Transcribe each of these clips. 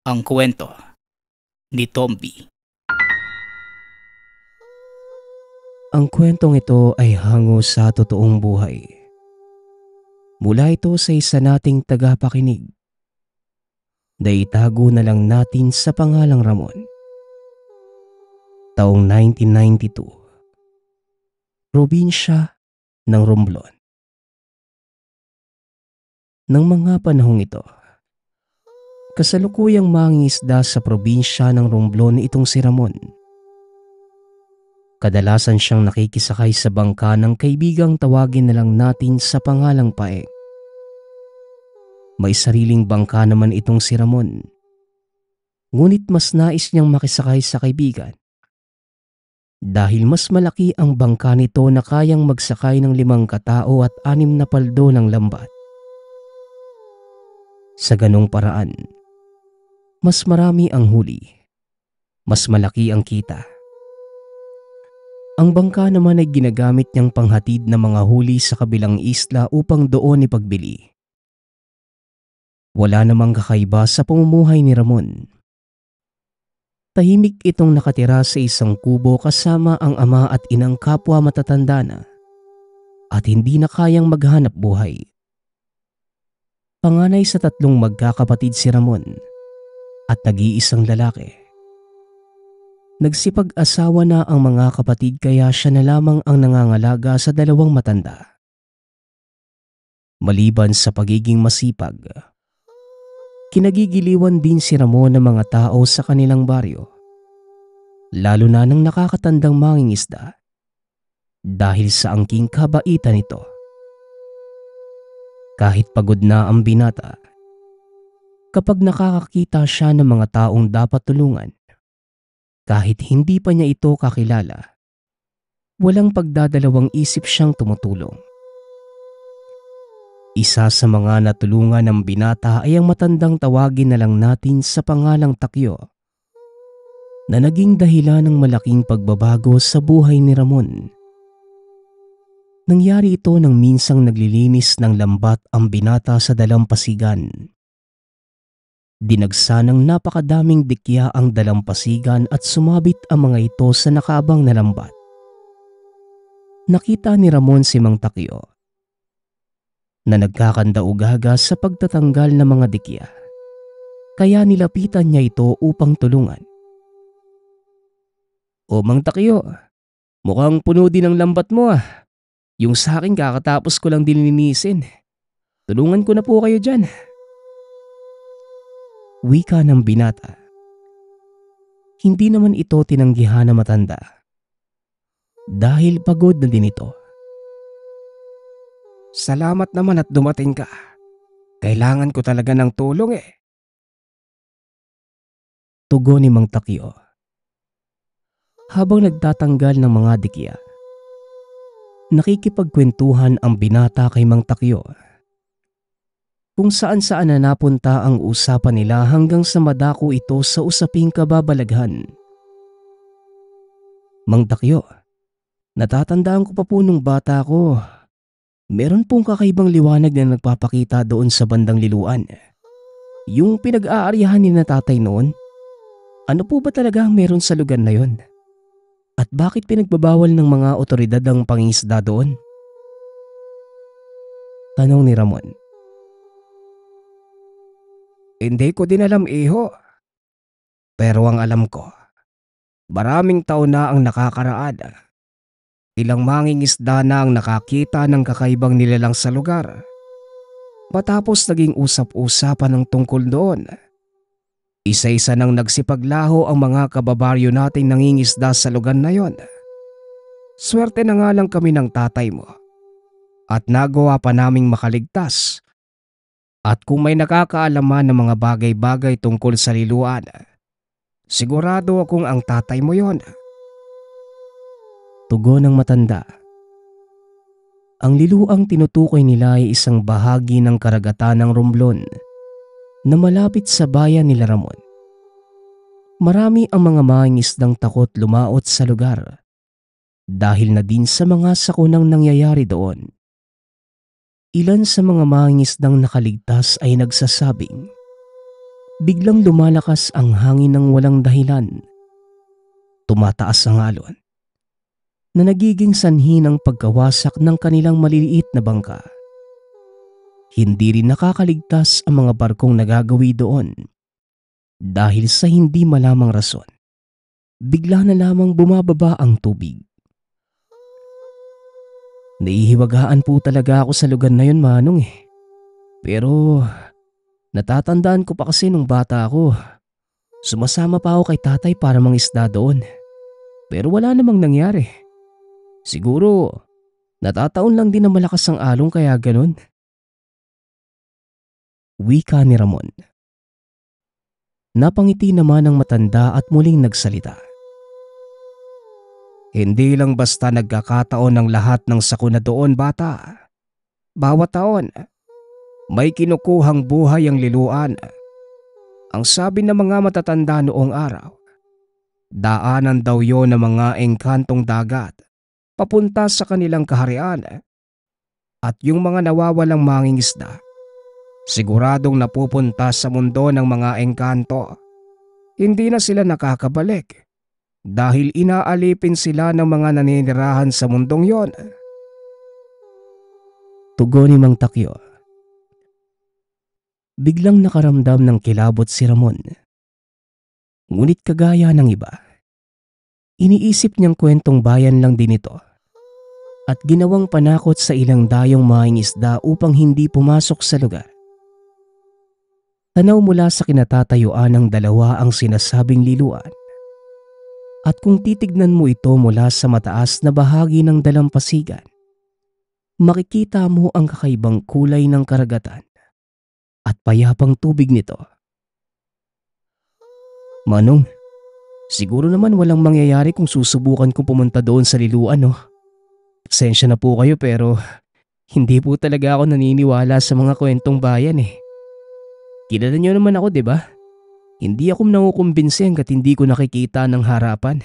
Ang kwento ni Tomby. Ang kwentong ito ay hango sa totoong buhay. Mula ito sa isa nating tagapakinig na itago na lang natin sa pangalang Ramon. Taong 1992, probinsya ng Romblon. Nang mga panahong ito, kasalukuyang mangingisda sa probinsya ng Romblon itong si Ramon. Kadalasan siyang nakikisakay sa bangka ng kaibigang tawagin na lang natin sa pangalang Paeng. May sariling bangka naman itong si Ramon. Ngunit mas nais niyang makisakay sa kaibigan. Dahil mas malaki ang bangka nito na kayang magsakay ng 5 katao at 6 na paldo ng lambat. Sa ganong paraan, mas marami ang huli, mas malaki ang kita. Ang bangka naman ay ginagamit niyang panghatid ng mga huli sa kabilang isla upang doon ipagbili. Wala namang kakaiba sa pamumuhay ni Ramon. Tahimik itong nakatira sa isang kubo kasama ang ama at inang kapwa matatanda na at hindi na kayang maghanap buhay. Panganay sa 3 magkakapatid si Ramon at nag-iisang lalaki. Nagsipag-asawa na ang mga kapatid kaya siya na lamang ang nangangalaga sa 2 matanda. Maliban sa pagiging masipag, kinagigiliwan din si Ramon ng mga tao sa kanilang baryo, lalo na ng nakakatandang mangingisda dahil sa angking kabaitan nito. Kahit pagod na ang binata, kapag nakakakita siya ng mga taong dapat tulungan, kahit hindi pa niya ito kakilala, walang pagdadalawang isip siyang tumutulong. Isa sa mga natulungan ng binata ay ang matandang tawagin na lang natin sa pangalang Takyo, na naging dahilan ng malaking pagbabago sa buhay ni Ramon. Nangyari ito nang minsang naglilinis ng lambat ang binata sa dalampasigan. Dinagsa ng napakadaming dikya ang dalampasigan at sumabit ang mga ito sa nakaabang na lambat. Nakita ni Ramon si Mang Takyo na nagkakandaugaga sa pagtatanggal ng mga dikya, kaya nilapitan niya ito upang tulungan. "O Mang Takyo, mukhang puno din ang lambat mo ah. Yung sa akin kakatapos ko lang dilinisin. Tulungan ko na po kayo dyan." Wika ng binata. Hindi naman ito tinanggihan na matanda dahil pagod na din ito. "Salamat naman at dumating ka. Kailangan ko talaga ng tulong eh." Tugon ni Mang Takyo habang nagtatanggal ng mga dikya. Nakikipagkwentuhan ang binata kay Mang Takyo kung saan-saan na napunta ang usapan nila hanggang sa madako ito sa usaping kababalaghan. "Mang Takyo, natatandaan ko pa po nung bata ko. Meron pong kakaibang liwanag na nagpapakita doon sa bandang liluan. Yung pinag-aaryahan ni na tatay noon, ano po ba talaga ang meron sa lugar na yon? At bakit pinagbabawal ng mga otoridad ang pangingisda doon?" Tanong ni Ramon. "Hindi ko din alam, iho. Pero ang alam ko, maraming taon na ang nakakaraan. Ilang mangingisda na ang nakakita ng kakaibang nilalang sa lugar. Matapos naging usap-usapan ng tungkol doon, isa-isa nang nagsipaglaho ang mga kababaryo nating nangingisda sa lugar na yon. Swerte na nga lang kami ng tatay mo at nagawa pa naming makaligtas. At kung may nakakaalaman ng mga bagay-bagay tungkol sa liluan, sigurado akong ang tatay mo yon." Tugon ng matanda. Ang liluang tinutukoy nila ay isang bahagi ng karagatan ng Romblon na malapit sa bayan nila Ramon. Marami ang mga mangingisdang takot lumaot sa lugar dahil na din sa mga sakunang nangyayari doon. Ilan sa mga mangingisdang nakaligtas ay nagsasabing Biglang lumalakas ang hangin ng walang dahilan. Tumataas ang alon na nagiging sanhi ng pagkawasak ng kanilang maliliit na bangka. Hindi rin nakakaligtas ang mga barkong nagagawi doon dahil sa hindi malamang rason. Bigla na lamang bumababa ang tubig. Naihiwagaan po talaga ako sa lugar na yun, Manong eh. Pero natatandaan ko pa kasi nung bata ako. Sumasama pa ako kay tatay para mangisda doon. Pero wala namang nangyari. Siguro natataon lang din na malakas ang alon kaya ganun. Wika ni Ramon. Napangiti naman ang matanda at muling nagsalita. Hindi lang basta nagkakataon ng lahat ng sakuna doon, bata. Bawat taon, may kinukuhang buhay ang liluan. Ang sabi ng mga matatanda noong araw, daanan daw yon ng mga engkantong dagat papunta sa kanilang kaharian. At yung mga nawawalang mangingisda, siguradong napupunta sa mundo ng mga engkanto. Hindi na sila nakakabalik dahil inaalipin sila ng mga naninirahan sa mundong yon. Tugon ni Mang Takyo. Biglang nakaramdam ng kilabot si Ramon. Ngunit kagaya ng iba, iniisip niyang kwentong bayan lang din ito at ginawang panakot sa ilang dayong mangingisda upang hindi pumasok sa lugar. Tanaw mula sa kinatatayuan ng dalawa ang sinasabing liluan. At kung titignan mo ito mula sa mataas na bahagi ng dalampasigan, makikita mo ang kakaibang kulay ng karagatan at payapang tubig nito. Manong, siguro naman walang mangyayari kung susubukan kong pumunta doon sa liluan, no? Pasensya na po kayo pero hindi po talaga ako naniniwala sa mga kwentong bayan eh. Kilala niyo naman ako, 'di ba? Hindi ako nakukumbinsi hanggat hindi ko nakikita ng harapan.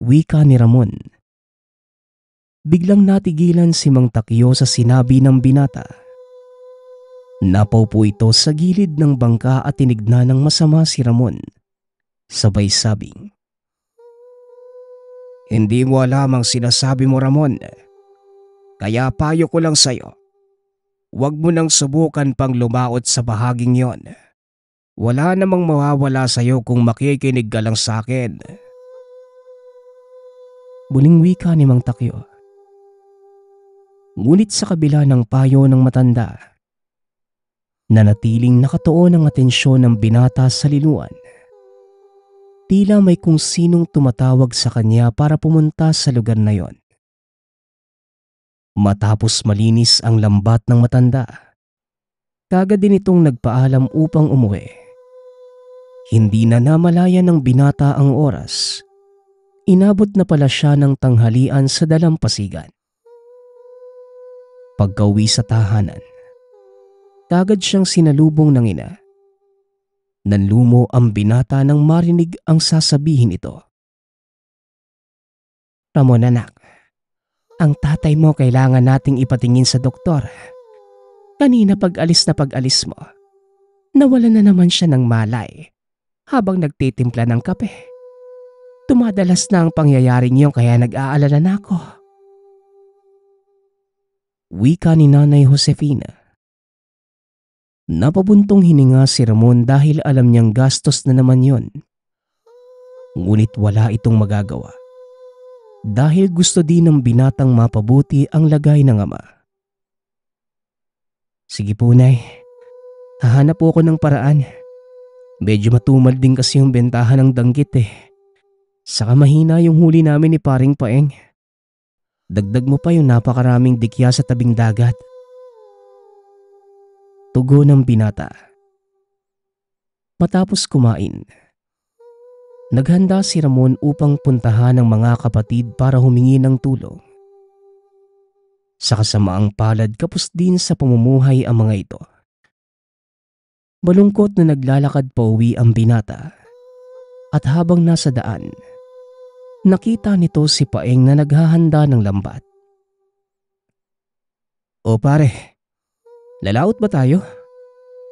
Wika ni Ramon. Biglang natigilan si Mang Takyo sa sinabi ng binata. Napaupo ito sa gilid ng bangka at tinignan ng masama si Ramon. Sabay sabing, hindi mo alam ang sinasabi mo, Ramon. Kaya payo ko lang sa'yo. Huwag mo nang subukan pang lumaot sa bahaging yon. Wala namang mawawala sa'yo kung makikinig ka lang sa akin. Muling wika ni Mang Takyo. Ngunit sa kabila ng payo ng matanda, nanatiling nakatuon ang atensyon ng binata sa liluan. Tila may kung sinong tumatawag sa kanya para pumunta sa lugar na yon. Matapos malinis ang lambat ng matanda, kagad din itong nagpaalam upang umuwi. Hindi na namalayan ng binata ang oras. Inabot na pala siya ng tanghalian sa dalampasigan. Pagkauwi sa tahanan, kagad siyang sinalubong ng ina. Nanlumo ang binata nang marinig ang sasabihin ito. Ramon anak, ang tatay mo kailangan nating ipatingin sa doktor. Kanina pag-alis mo, nawalan na naman siya ng malay habang nagtitimpla ng kape. Tumadalas na ang pangyayaring yun kaya nag-aalala na ako. Wika ni Nanay Josefina. Napabuntong hininga si Ramon dahil alam niyang gastos na naman yon. Ngunit wala itong magagawa. Dahil gusto din ng binatang mapabuti ang lagay ng ama. Sige po, Nay. Hahanap po ako ng paraan. Medyo matumal din kasi yung bentahan ng danggit eh. Saka mahina yung huli namin ni Paring Paeng. Dagdag mo pa yung napakaraming dikya sa tabing dagat. Tugon ng binata. Matapos kumain, naghanda si Ramon upang puntahan ang mga kapatid para humingi ng tulong. Sa kasamaang palad kapos din sa pamumuhay ang mga ito. Malungkot na naglalakad pa uwi ang binata at habang nasa daan, nakita nito si Paeng na naghahanda ng lambat. O pare, lalaot ba tayo?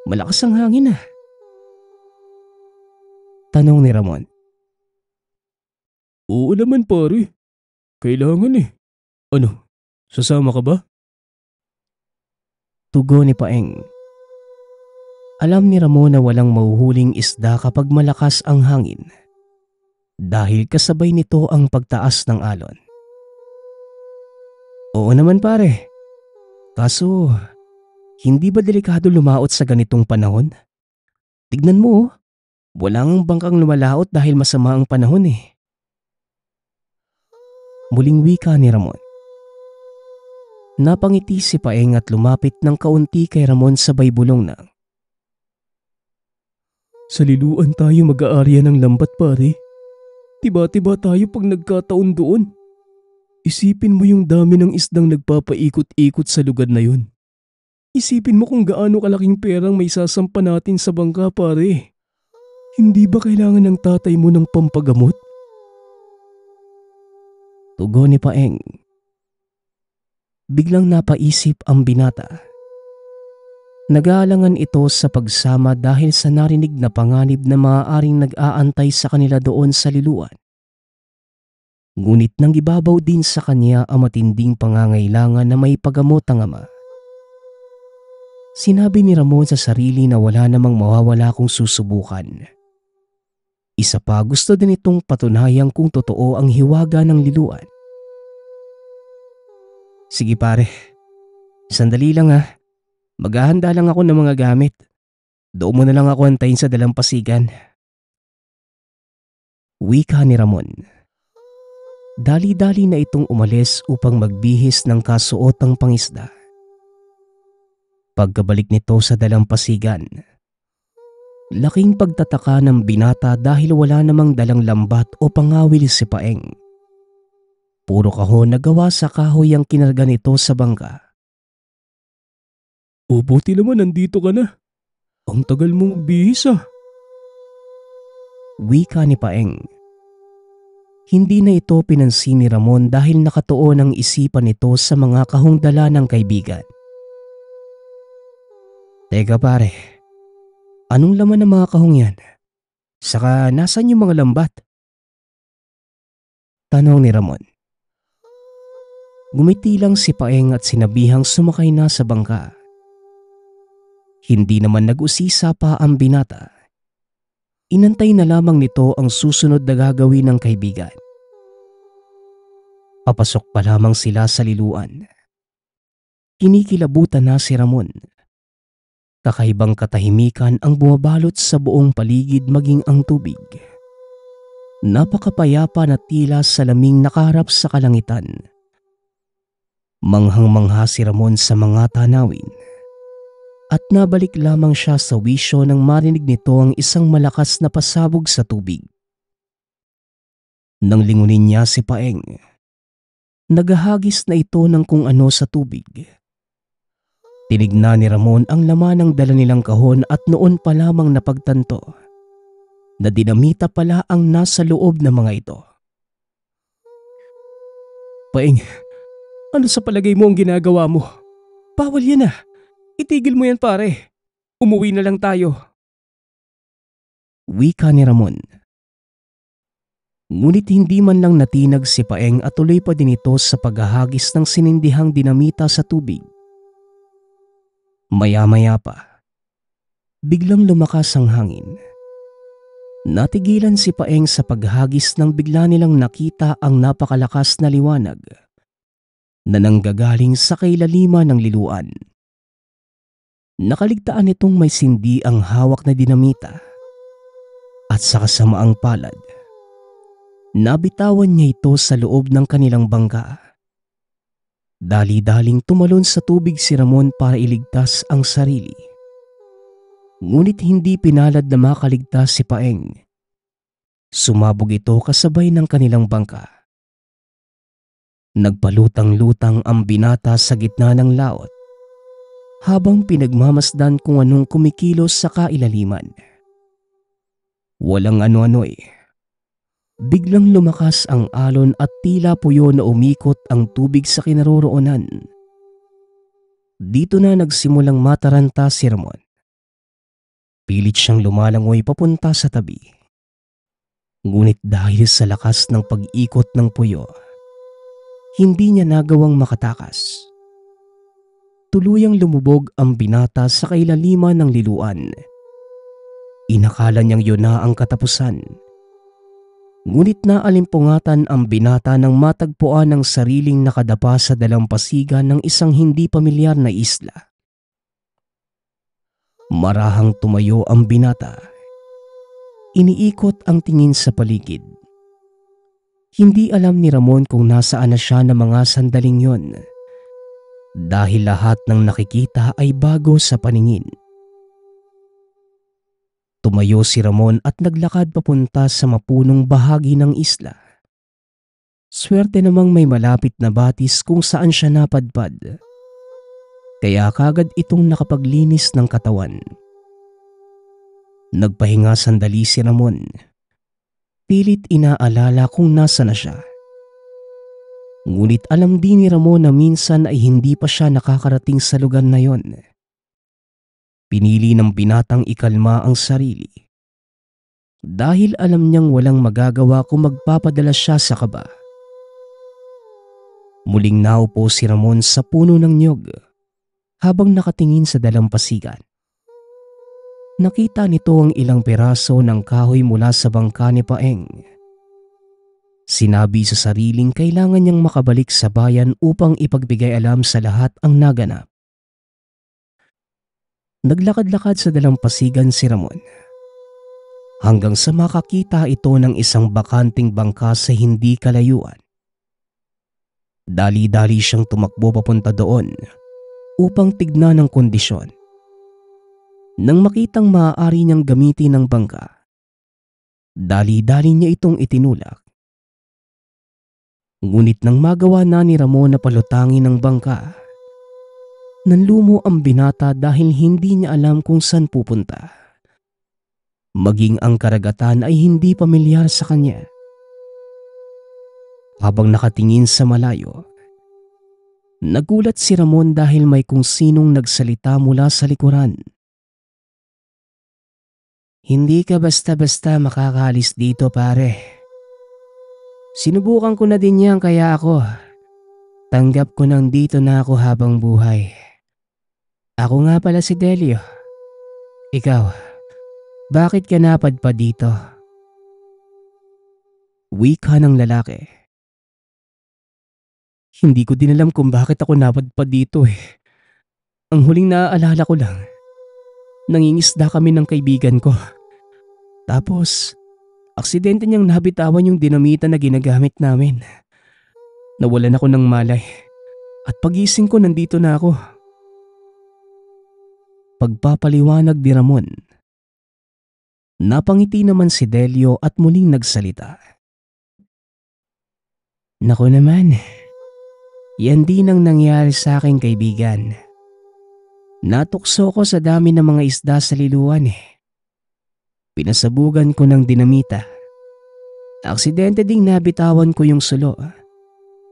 Malakas ang hangin ah. Tanong ni Ramon. Oo naman pare. Kailangan eh. Ano? Sasama ka ba? Tugon ni Paeng. Alam ni Ramon na walang mahuhuling isda kapag malakas ang hangin dahil kasabay nito ang pagtaas ng alon. Oo naman pare. Kaso, hindi ba delikado lumaot sa ganitong panahon? Tignan mo, walang bangkang lumalaot dahil masama ang panahon eh. Muling wika ni Ramon. Napangiti si Paeng at lumapit ng kaunti kay Ramon sabay bulong na. Sa liluan tayo mag-aarya ng lambat pare. Tiba-tiba tayo pag nagkataon doon. Isipin mo yung dami ng isdang nagpapaikot-ikot sa lugar na yun. Isipin mo kung gaano kalaking perang may sasampa natin sa bangka pare. Hindi ba kailangan ng tatay mo ng pampagamot? Tugon ni Paeng. Biglang napaisip ang binata. Nag-aalangan ito sa pagsama dahil sa narinig na panganib na maaaring nag-aantay sa kanila doon sa liluan. Ngunit nang ibabaw din sa kanya ang matinding pangangailangan na may pagamot ang ama. Sinabi ni Ramon sa sarili na wala namang mawawala kung susubukan. Isa pa, gusto din itong patunayang kung totoo ang hiwaga ng liluan. Sige pare, sandali lang ah. Maghahanda lang ako ng mga gamit. Doon mo na lang ako antayin sa dalampasigan. Wika ni Ramon. Dali-dali na itong umalis upang magbihis ng kasuotang pangisda. Pagkabalik nito sa dalampasigan, laking pagtataka ng binata dahil wala namang dalang lambat o pangawil si Paeng. Puro kahon na gawa sa kahoy ang kinarga nito sa bangka. O buti naman nandito ka na. Ang tagal mong bihis ah. Wika ni Paeng. Hindi na ito pinansin ni Ramon dahil nakatuon ang isipan nito sa mga kahong dala ng kaibigan. Teka pare, anong laman ng mga kahong yan? Saka nasan yung mga lambat? Tanong ni Ramon. Gumiti lang si Paeng at sinabihang sumakay na sa bangka. Hindi naman nag-usisa pa ang binata. Inantay na lamang nito ang susunod na gagawin ng kaibigan. Papasok pa lamang sila sa liluan. Kinikilabutan na si Ramon. Kakaibang katahimikan ang bumabalot sa buong paligid maging ang tubig. Napakapayapa na tila salaming nakaharap sa kalangitan. Manghang-mangha si Ramon sa mga tanawin. At nabalik lamang siya sa wisyo nang marinig nito ang isang malakas na pasabog sa tubig. Nang lingunin niya si Paeng, nagahagis na ito ng kung ano sa tubig. Tinignan ni Ramon ang laman ng dala nilang kahon at noon pa lamang napagtanto na dinamita pala ang nasa loob ng mga ito. Paeng, ano sa palagay mo ang ginagawa mo? Bawal yan ah. Itigil mo yan pare. Umuwi na lang tayo. Wika ni Ramon. Ngunit hindi man lang natinag si Paeng at tuloy pa din ito sa paghahagis ng sinindihang dinamita sa tubig. Maya-maya pa, biglang lumakas ang hangin. Natigilan si Paeng sa paghagis nang bigla nilang nakita ang napakalakas na liwanag na nanggagaling sa kailaliman ng liluan. Nakaligtaan itong may sindi ang hawak na dinamita at sa kasamaang palad, nabitawan niya ito sa loob ng kanilang bangka. Dali-daling tumalon sa tubig si Ramon para iligtas ang sarili. Ngunit hindi pinalad na makaligtas si Paeng. Sumabog ito kasabay ng kanilang bangka. Nagpalutang-lutang ang binata sa gitna ng laot habang pinagmamasdan kung anong kumikilos sa kailaliman. Walang ano-ano eh. Biglang lumakas ang alon at tila puyo na umikot ang tubig sa kinaroroonan. Dito na nagsimulang mataranta si Ramon. Pilit siyang lumalangoy papunta sa tabi. Ngunit dahil sa lakas ng pag-ikot ng puyo, hindi niya nagawang makatakas. Tuluyang lumubog ang binata sa kailaliman ng liluan. Inakala niyang yun na ang katapusan. Ngunit naalimpungatan ang binata nang matagpuan ang sariling nakadapa sa dalampasigan ng isang hindi pamilyar na isla. Marahang tumayo ang binata. Iniikot ang tingin sa paligid. Hindi alam ni Ramon kung nasaan na siya ng mga sandaling yon, dahil lahat ng nakikita ay bago sa paningin. Tumayo si Ramon at naglakad papunta sa mapunong bahagi ng isla. Swerte namang may malapit na batis kung saan siya napadpad, kaya kagad itong nakapaglinis ng katawan. Nagpahinga sandali si Ramon. Pilit inaalala kung nasa na siya. Ngunit alam din ni Ramon na minsan ay hindi pa siya nakakarating sa lugar na yon. Pinili ng binatang ikalma ang sarili, dahil alam niyang walang magagawa kung magpapadala siya sa kaba. Muling naupo si Ramon sa puno ng niyog habang nakatingin sa dalampasigan. Nakita nito ang ilang peraso ng kahoy mula sa bangka ni Paeng. Sinabi sa sariling kailangan niyang makabalik sa bayan upang ipagbigay alam sa lahat ang naganap. Naglakad-lakad sa dalampasigan si Ramon hanggang sa makakita ito ng isang bakanting bangka sa hindi kalayuan. Dali-dali siyang tumakbo papunta doon upang tignan ang kondisyon. Nang makitang maaari niyang gamitin ang bangka, dali-dali niya itong itinulak. Ngunit nang magawa na ni Ramon na palutangin ang bangka, nanlumo ang binata dahil hindi niya alam kung saan pupunta. Maging ang karagatan ay hindi pamilyar sa kanya. Habang nakatingin sa malayo, nagulat si Ramon dahil may kung sinong nagsalita mula sa likuran. Hindi ka basta-basta makakaalis dito, pare. Sinubukan ko na din yan kaya ako. Tanggap ko nang dito na ako habang buhay. Ako nga pala si Delio. Ikaw, bakit ka napadpad dito? Wika ng lalaki. Hindi ko din alam kung bakit ako napadpad dito eh. Ang huling naaalala ko lang, nangingisda kami ng kaibigan ko. Tapos, aksidente niyang nabitawan yung dinamita na ginagamit namin. Nawalan ako ng malay at pagising ko nandito na ako. Pagpapaliwanag ni Ramon. Napangiti naman si Delio at muling nagsalita. Naku naman, yan din ang nangyari sa aking kaibigan. Natukso ko sa dami ng mga isda sa liluan eh. Pinasabugan ko ng dinamita. Aksidente ding nabitawan ko yung sulo.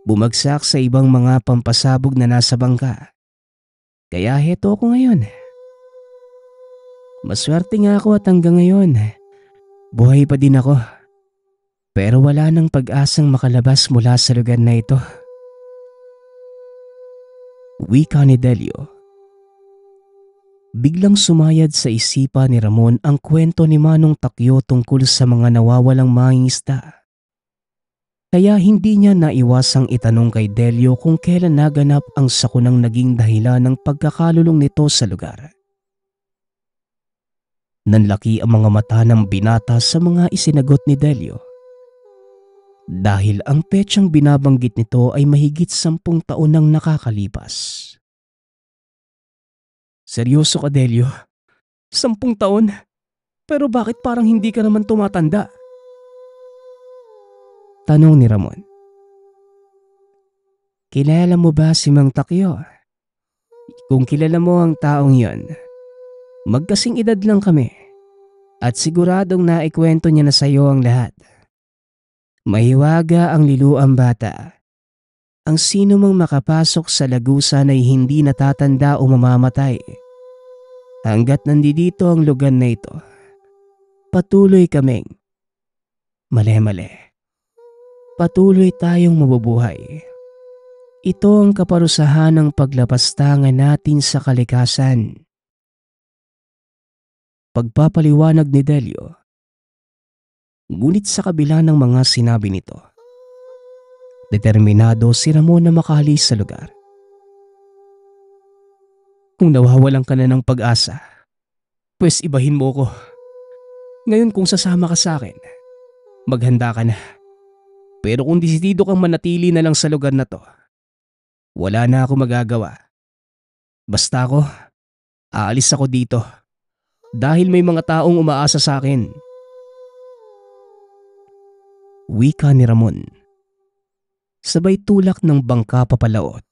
Bumagsak sa ibang mga pampasabog na nasa bangka. Kaya heto ko ngayon. Maswerte nga ako at hanggang ngayon, buhay pa din ako. Pero wala nang pag-asang makalabas mula sa lugar na ito. Wika ni Delio. Biglang sumayad sa isipan ni Ramon ang kwento ni Manong Takyo tungkol sa mga nawawalang mangingisda. Kaya hindi niya naiwasang itanong kay Delio kung kailan naganap ang sakunang naging dahilan ng pagkakalulong nito sa lugar. Nanlaki ang mga mata ng binata sa mga isinagot ni Delio. Dahil ang petsang binabanggit nito ay mahigit 10 taon nang nakakalipas. Seryoso ka, Delio? 10 taon? Pero bakit parang hindi ka naman tumatanda? Tanong ni Ramon. Kilala mo ba si Mang Takyo? Kung kilala mo ang taong yon, magkasing edad lang kami at siguradong naikwento niya na sa iyo ang lahat. Mahiwaga ang liluang bata. Ang sino mang makapasok sa lagusan ay hindi natatanda o mamamatay. Hanggat nandito ang lugar na ito, patuloy kaming mali-mali. Patuloy tayong mabubuhay. Ito ang kaparusahan ng paglapastangan natin sa kalikasan. Pagpapaliwanag ni Delio. Ngunit sa kabila ng mga sinabi nito, determinado si Ramon na makahalis sa lugar. Kung nawawalan ka na ng pag-asa, pues ibahin mo ko. Ngayon kung sasama ka sa akin, maghanda ka na. Pero kung desidido kang manatili na lang sa lugar na to, wala na ako magagawa. Basta ako, aalis ako dito. Dahil may mga taong umaasa sa akin. Wika ni Ramon. Sabay tulak ng bangka papalaot.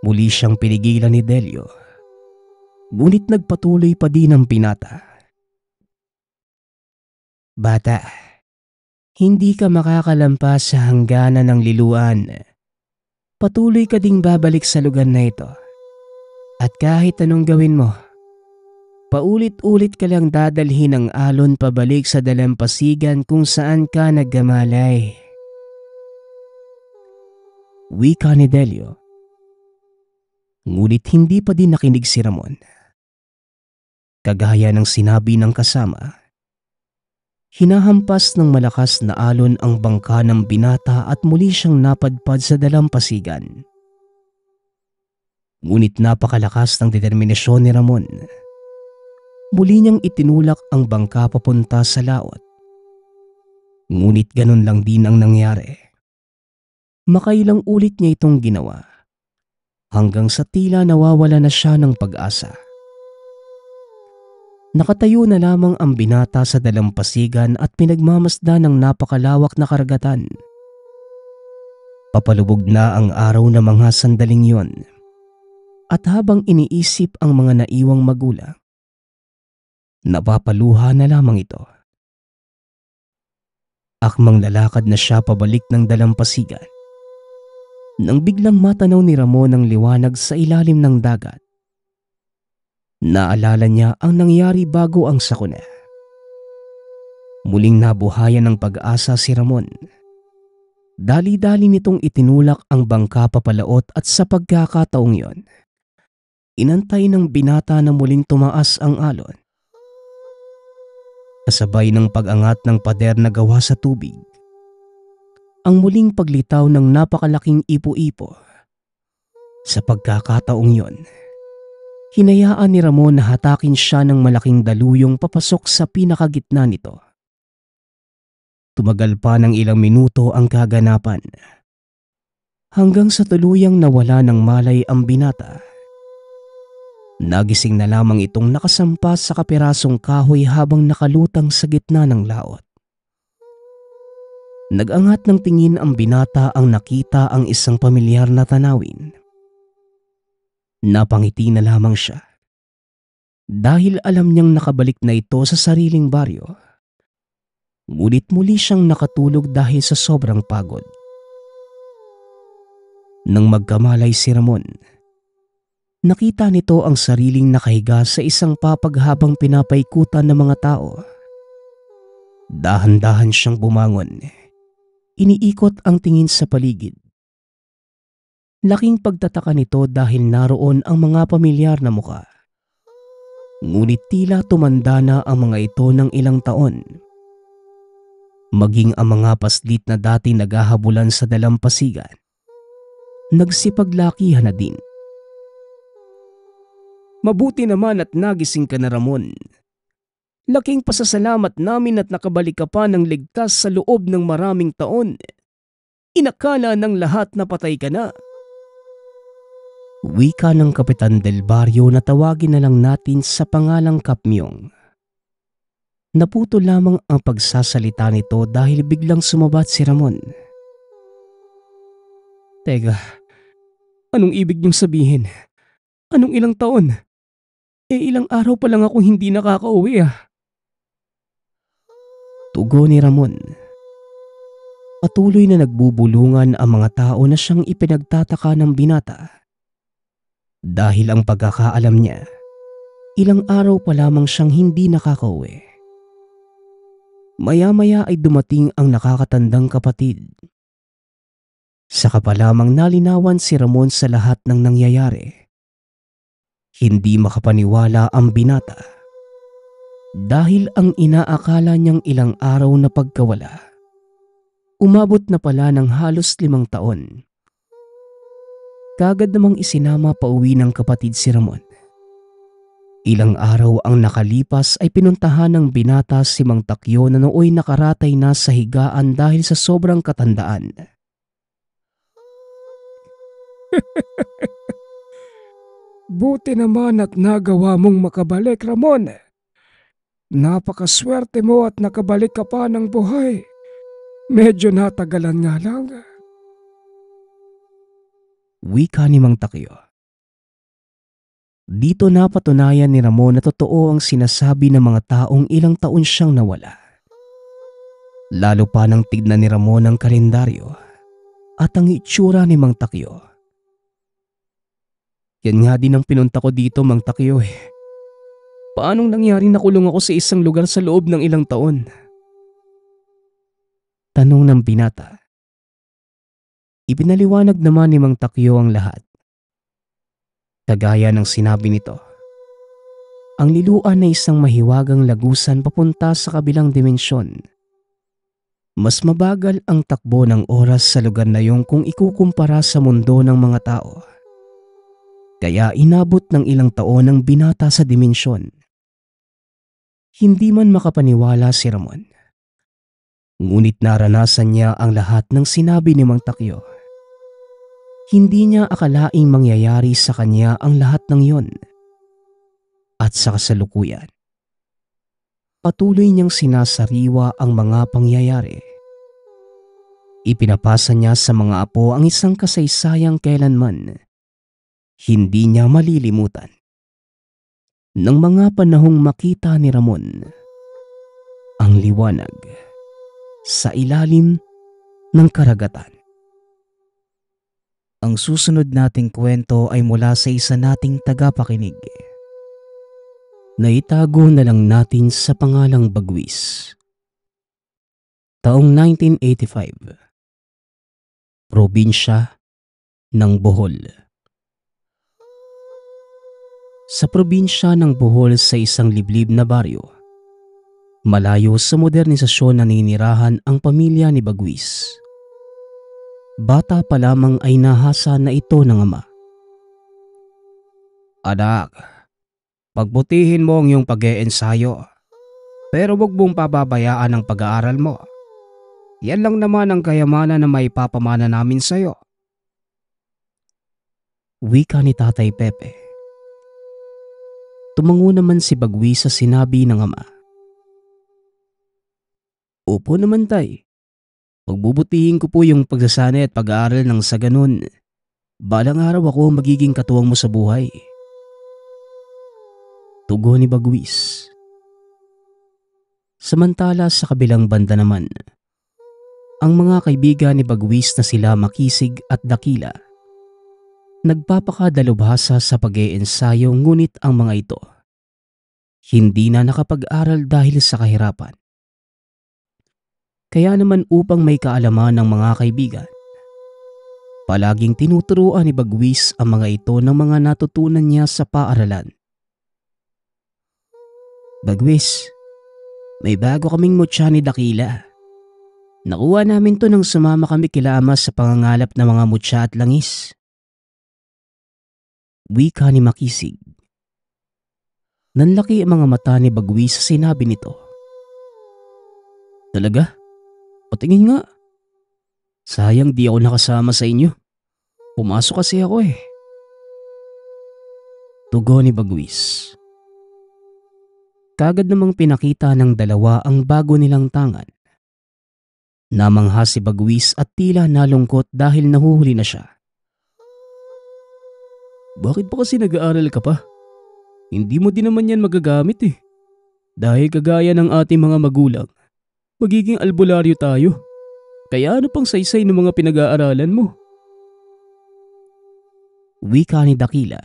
Muli siyang pinigilan ni Delio. Ngunit nagpatuloy pa din ang binata. Bata, hindi ka makakalampas sa hangganan ng liluan. Patuloy ka ding babalik sa lugar na ito. At kahit anong gawin mo, paulit-ulit ka lang dadalhin ng alon pabalik sa dalampasigan kung saan ka naggamalay. Wika ni Delio. Ngunit hindi pa din nakinig si Ramon. Kagaya ng sinabi ng kasama, hinahampas ng malakas na alon ang bangka ng binata at muli siyang napadpad sa dalampasigan. Ngunit napakalakas ng determinasyon ni Ramon. Muli niyang itinulak ang bangka papunta sa laot. Ngunit ganun lang din ang nangyari. Makailang ulit niya itong ginawa. Hanggang sa tila nawawala na siya ng pag-asa. Nakatayo na lamang ang binata sa dalampasigan at pinagmamasdan ng napakalawak na karagatan. Papalubog na ang araw na mga sandaling yon. At habang iniisip ang mga naiwang magulang, napapaluha na lamang ito. Akmang lalakad na siya pabalik ng dalampasigan. Nang biglang matanaw ni Ramon ang liwanag sa ilalim ng dagat. Naalala niya ang nangyari bago ang sakuna. Muling nabuhayan ng pag-asa si Ramon. Dali-dali nitong itinulak ang bangka papalaot at sa pagkakataong yon, inantay ng binata na muling tumaas ang alon. Kasabay ng pag-angat ng pader na gawa sa tubig, ang muling paglitaw ng napakalaking ipo-ipo. Sa pagkakataong yon, hinayaan ni Ramon na hatakin siya ng malaking daluyong papasok sa pinakagitna nito. Tumagal pa ng ilang minuto ang kaganapan. Hanggang sa tuluyang nawala ng malay ang binata. Nagising na lamang itong nakasampas sa kapirasong kahoy habang nakalutang sa gitna ng laot. Nag-angat ng tingin ang binata ang nakita ang isang pamilyar na tanawin. Napangiti na lamang siya. Dahil alam niyang nakabalik na ito sa sariling baryo. Ngunit muli siyang nakatulog dahil sa sobrang pagod. Nang magkamalay si Ramon, nakita nito ang sariling nakahiga sa isang papag habang pinapaikutan ng mga tao. Dahan-dahan siyang bumangon. Iniikot ang tingin sa paligid. Laking pagtataka nito dahil naroon ang mga pamilyar na muka. Ngunit tila tumanda na ang mga ito ng ilang taon. Maging ang mga paslit na dati naghahabulan sa dalampasigan, nagsipaglakihan na din. Mabuti naman at nagising ka na, Ramon. Laking pasasalamat namin at nakabalik ka pa ng ligtas sa loob ng maraming taon. Inakala ng lahat na patay ka na. Wika ng Kapitan Del Barrio na tawagin na lang natin sa pangalang Kapmyong. Naputo lamang ang pagsasalita nito dahil biglang sumabat si Ramon. Teka, anong ibig niyong sabihin? Anong ilang taon? Ilang araw pa lang ako hindi nakakauwi ah. Tugon ni Ramon. Patuloy na nagbubulungan ang mga tao na siyang ipinagtataka ng binata. Dahil ang pagkakaalam niya, Ilang araw pa lamang siyang hindi nakakauwi. Maya-maya ay dumating ang nakakatandang kapatid. Saka pa lamang nalinawan si Ramon sa lahat ng nangyayari. Hindi makapaniwala ang binata dahil ang inaakala niyang ilang araw na pagkawala, umabot na pala ng halos 5 taon. Kagad namang isinama pauwi ng kapatid si Ramon. Ilang araw ang nakalipas ay pinuntahan ng binata si Mang Takyo na nooy nakaratay na sa higaan dahil sa sobrang katandaan. Buti naman at nagawa mong makabalik, Ramon. Napakaswerte mo at nakabalik ka pa ng buhay. Medyo natagalan nga lang. Wika ni Mang Takyo. Dito napatunayan ni Ramon na totoo ang sinasabi ng mga taong ilang taon siyang nawala. Lalo pa nang tignan ni Ramon ang kalendaryo at ang itsura ni Mang Takyo. Yan nga din ang pinunta ko dito, Mang Takyo eh. Paanong nangyari nakulong ako sa isang lugar sa loob ng ilang taon? Tanong ng binata. Ipinaliwanag naman ni Mang Takyo ang lahat. Kagaya ng sinabi nito, ang liluan ay isang mahiwagang lagusan papunta sa kabilang dimensyon. Mas mabagal ang takbo ng oras sa lugar na yun kung ikukumpara sa mundo ng mga tao. Kaya inabot ng ilang taon ang binata sa dimensyon. Hindi man makapaniwala si Ramon. Ngunit naranasan niya ang lahat ng sinabi ni Mang Takyo. Hindi niya akalaing mangyayari sa kanya ang lahat ng yon. At sa kasalukuyan, patuloy niyang sinasariwa ang mga pangyayari. Ipinapasa niya sa mga apo ang isang kasaysayang kailanman hindi niya malilimutan. Nang mga panahong makita ni Ramon ang liwanag sa ilalim ng karagatan. Ang susunod nating kwento ay mula sa isa nating tagapakinig. Naitago na lang natin sa pangalang Bagwis. Taong 1985. Probinsya ng Bohol. Sa probinsya ng Bohol sa isang liblib na baryo, malayo sa modernisasyon naninirahan ang pamilya ni Bagwis. Bata pa lamang ay nahasa na ito ng ama. Anak, pagbutihin mo ang iyong pag-iensayo, pero huwag mong pababayaan ang pag-aaral mo. Yan lang naman ang kayamanan na may papamana namin sa iyo. Wika ni Tatay Pepe. Tumango naman si Bagwis sa sinabi ng ama. Opo naman tay. Pagbubutihin ko po yung pagsasanay at pag-aaral ng sa ganun. Balang araw ako magiging katuwang mo sa buhay. Tugon ni Bagwis. Samantala sa kabilang banda naman, ang mga kaibigan ni Bagwis na sila Makisig at Dakila, nagpapakadalubhasa sa pag-iensayo ngunit ang mga ito hindi na nakapag-aral dahil sa kahirapan. Kaya naman upang may kaalaman ng mga kaibigan, palaging tinuturuan ni Bagwis ang mga ito ng mga natutunan niya sa paaralan. Bagwis, may bago kaming mutya ni Dakila. Nakuha namin to nang sumama kami kila ama sa pangangalap ng mga mutya at langis. Wika ni Makisig. Nanlaki ang mga mata ni Bagwis sa sinabi nito. Talaga? Patingin nga. Sayang di ako nakasama sa inyo. Pumasok kasi ako eh. Tugon ni Bagwis. Kagad namang pinakita ng dalawa ang bago nilang tangan. Namangha si Bagwis at tila nalungkot dahil nahuhuli na siya. Bakit pa kasi nag-aaral ka pa? Hindi mo din naman yan magagamit eh. Dahil kagaya ng ating mga magulang, magiging albularyo tayo. Kaya ano pang saysay ng mga pinag-aaralan mo? Wika ni Dakila.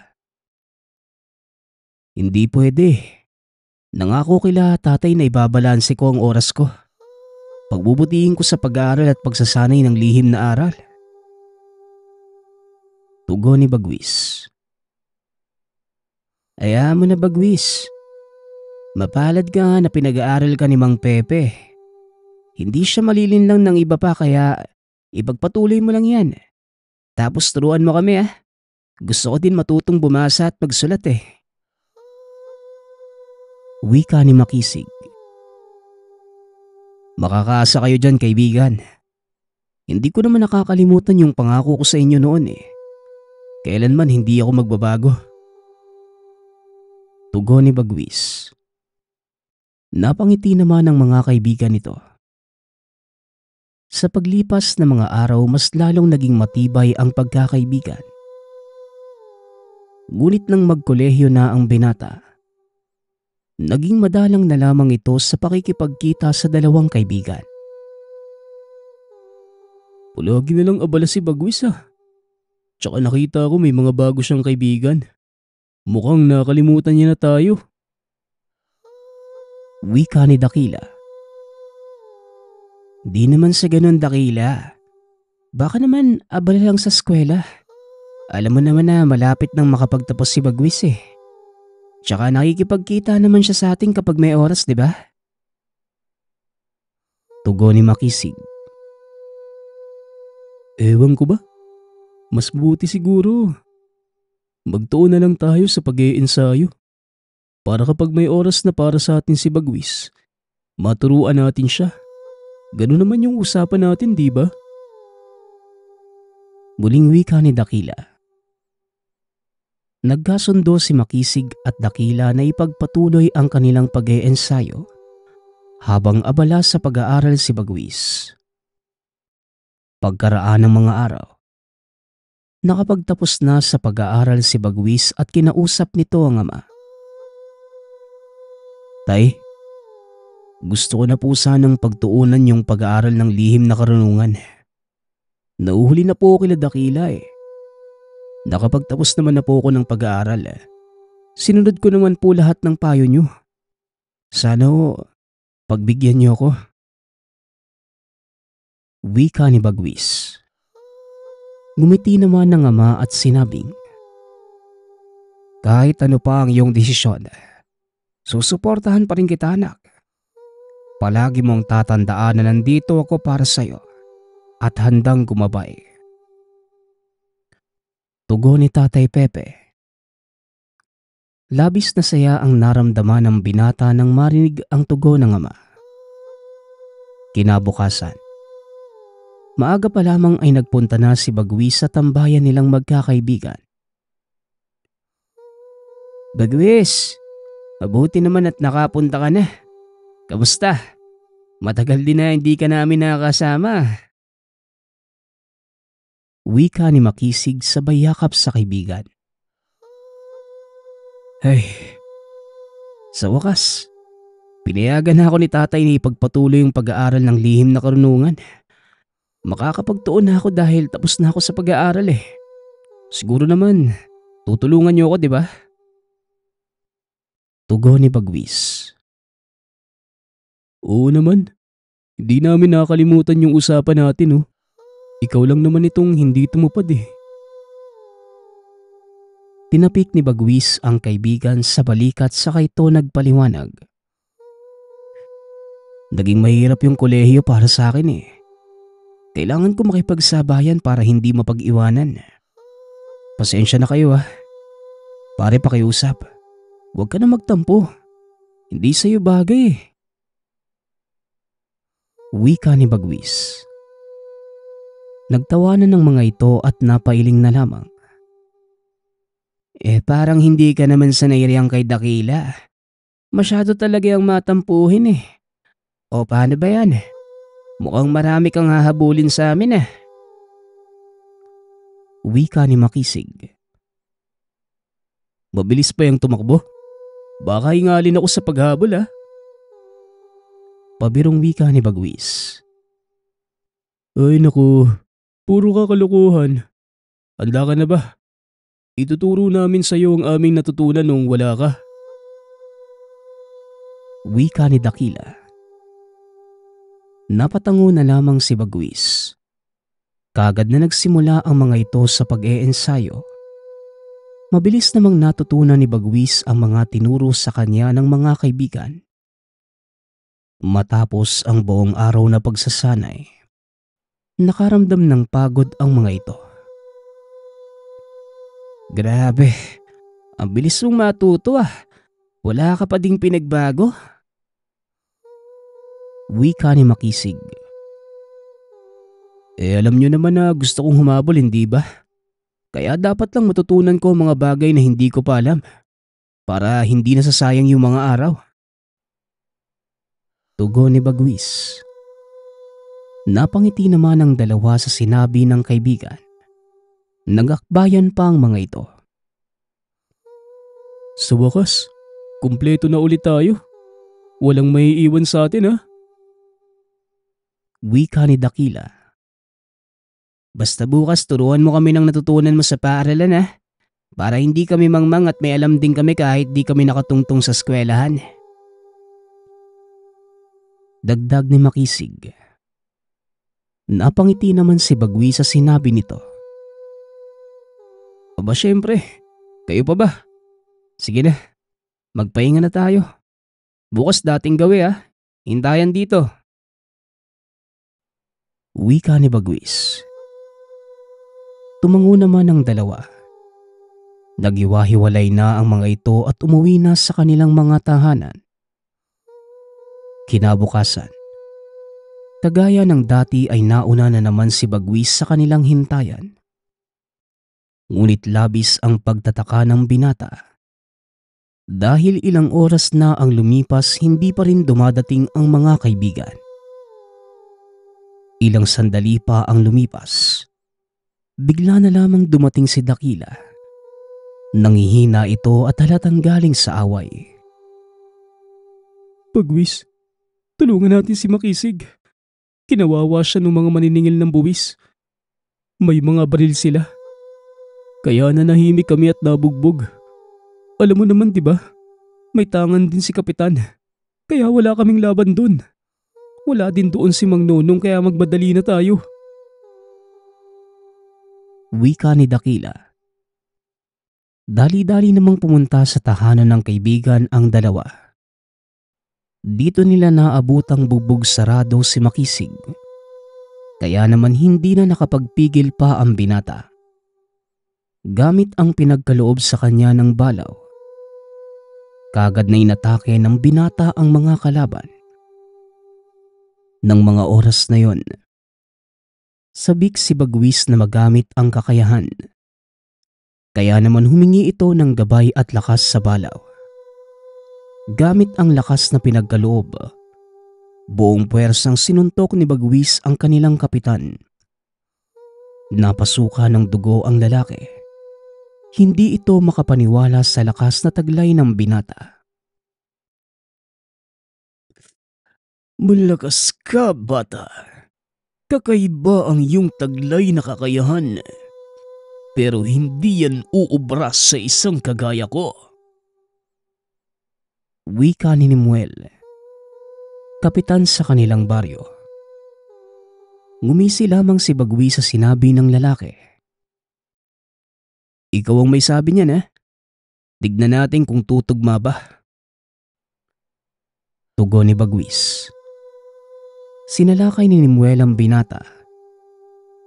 Hindi pwede. Nangako kila tatay na ibabalanse ko ang oras ko. Pagbubutihin ko sa pag-aaral at pagsasanay ng lihim na aral. Tugon ni Bagwis. Ayaw mo na, Bagwis. Mapalad ka nga na pinag-aaral ka ni Mang Pepe. Hindi siya malilinlang ng iba pa kaya ipagpatuloy mo lang yan. Tapos turuan mo kami ah. Gusto ko din matutong bumasa at magsulat eh. Wika ni Makisig. Makakaasa kayo dyan, kaibigan. Hindi ko naman nakakalimutan yung pangako ko sa inyo noon eh. Kailanman hindi ako magbabago. Tugon ni Bagwis. Napangiti naman ang mga kaibigan nito. Sa paglipas ng mga araw, mas lalong naging matibay ang pagkakaibigan. Ngunit nang magkolehiyo na ang binata, naging madalang na lamang ito sa pakikipagkita sa dalawang kaibigan. Palagi na lang abala si Bagwis ah. Tsaka nakita ko may mga bago siyang kaibigan. Mukhang nakalimutan niya na tayo. Wika ni Dakila. Di naman sa ganun, Dakila. Baka naman abala lang sa eskwela. Alam mo naman na malapit nang makapagtapos si Bagwis eh. Tsaka nakikipagkita naman siya sa atin kapag may oras, di ba? Tugon ni Makisig. Ewan ko ba? Mas buti siguro. Magtuon na lang tayo sa pag-iensayo. Para kapag may oras na para sa atin si Bagwis, maturuan natin siya. Ganun naman yung usapan natin, di ba? Muling wika ni Dakila. Nagkasundo si Makisig at Dakila na ipagpatuloy ang kanilang pag-iensayo habang abala sa pag-aaral si Bagwis. Pagkaraan ng mga araw, nakapagtapos na sa pag-aaral si Bagwis at kinausap nito ang ama. Tay, gusto ko na po sanang pagtuunan yung pag-aaral ng lihim na karunungan. Nauhuli na po ako kila Dakila eh. Nakapagtapos naman na po ako ng pag-aaral eh. Sinunod ko naman po lahat ng payo nyo. Sana pagbigyan niyo ako. Wika ni Bagwis. Ngumiti naman ng ama at sinabing, kahit ano pa ang iyong desisyon, susuportahan pa rin kita, anak. Palagi mong tatandaan na nandito ako para sa'yo at handang gumabay. Tugon ni Tatay Pepe. Labis na saya ang naramdaman ng binata nang marinig ang tugon ng ama. Kinabukasan, maaga pa lamang ay nagpunta na si Bagwis sa tambayan nilang magkakaibigan. Bagwis, mabuti naman at nakapunta ka na. Kamusta? Matagal din na hindi ka namin nakakasama. Wika ni Makisig sabay yakap sa kaibigan. Ay, sa wakas, pinayagan na ako ni tatay na ipagpatuloy yung pag-aaral ng lihim na karunungan. Makakapagtuon na ako dahil tapos na ako sa pag-aaral eh. Siguro naman, tutulungan niyo ako, di ba? Tugon ni Bagwis. Oo naman. Hindi namin nakakalimutan yung usapan natin oh. Ikaw lang naman itong hindi tumupad eh. Tinapik ni Bagwis ang kaibigan sa balikat saka ito nagpaliwanag. Naging mahirap yung kolehiyo para sa akin eh. Kailangan ko makipagsabayan para hindi mapag-iwanan. Pasensya na kayo ah. Pare pakiusap. Huwag ka na magtampo. Hindi sa'yo bagay eh. Wika ni Bagwis. Nagtawanan ng mga ito at napailing na lamang. Parang hindi ka naman sanay riyang kay Dakila. Masyado talaga ang matampuhin eh. O paano ba yan? Mukhang marami kang hahabulin sa amin ah. Wika ni Makisig. Mabilis pa yung tumakbo? Baka hingalin ako sa paghabol ah. Pabirong wika ni Bagwis. Ay naku, puro kakalokohan. Handa ka na ba? Ituturo namin sa iyo ang aming natutunan nung wala ka. Wika ni Dakila. Napatango na lamang si Bagwis. Kaagad na nagsimula ang mga ito sa pag-eensayo. Mabilis namang natutunan ni Bagwis ang mga tinuro sa kanya ng mga kaibigan. Matapos ang buong araw na pagsasanay, nakaramdam ng pagod ang mga ito. Grabe, ang bilis mong matuto ah. Wala ka pa ding pinagbago? Wika ni Makisig. Alam nyo naman na gusto kong humabol, hindi ba? Kaya dapat lang matutunan ko ang mga bagay na hindi ko pa alam para hindi nasasayang yung mga araw. Tugon ni Bagwis. Napangiti naman ang dalawa sa sinabi ng kaibigan. Nagakbayan pa ang mga ito. Sa wakas, kumpleto na ulit tayo. Walang maiiwan sa atin ha? Wika ni Dakila. Basta bukas turuan mo kami ng natutunan mo sa paaralan ha? Para hindi kami mangmang at may alam din kami kahit di kami nakatungtong sa eskwelahan. Dagdag ni Makisig. Napangiti naman si Bagwis sa sinabi nito. Aba syempre, kayo pa ba? Sige na, magpahinga na tayo. Bukas dating gawi ha, hintayan dito. Wika ni Bagwis. Tumango naman ang dalawa. Nagiwahiwalay na ang mga ito at umuwi na sa kanilang mga tahanan. Kinabukasan, kagaya ng dati ay nauna na naman si Bagwis sa kanilang hintayan. Ngunit labis ang pagtataka ng binata. Dahil ilang oras na ang lumipas, hindi pa rin dumadating ang mga kaibigan. Ilang sandali pa ang lumipas. Bigla na lamang dumating si Dakila. Nangihina ito at halatang galing sa away. Bagwis, tulungan natin si Makisig. Kinawawa siya ng mga maniningil ng buwis. May mga baril sila. Kaya nanahimik kami at nabugbog. Alam mo naman, di ba? May tangan din si Kapitan. Kaya wala kaming laban dun. Wala din doon si Mang Nonong kaya magmadali na tayo. Wika ni Dakila. Dali-dali namang pumunta sa tahanan ng kaibigan ang dalawa. Dito nila naabutang bugbog sarado si Makisig. Kaya naman hindi na nakapagpigil pa ang binata. Gamit ang pinagkaloob sa kanya ng balaw, kaagad na inatake ng binata ang mga kalaban. Nang mga oras na yon, sabik si Bagwis na magamit ang kakayahan. Kaya naman humingi ito ng gabay at lakas sa balaw. Gamit ang lakas na pinagkaloob, buong puwersang sinuntok ni Bagwis ang kanilang kapitan. Napasuka ng dugo ang lalaki. Hindi ito makapaniwala sa lakas na taglay ng binata. Malakas ka, bata. Kakaiba ang iyong taglay na kakayahan. Pero hindi yan uubra sa isang kagaya ko. Wika ni Nimuel, kapitan sa kanilang baryo. Ngumisi lamang si Bagwis sa sinabi ng lalaki. Ikaw ang may sabi niyan eh. Tignan natin kung tutugma ba. Tugon ni Bagwis. Sinalakay ni Nimuel ang binata.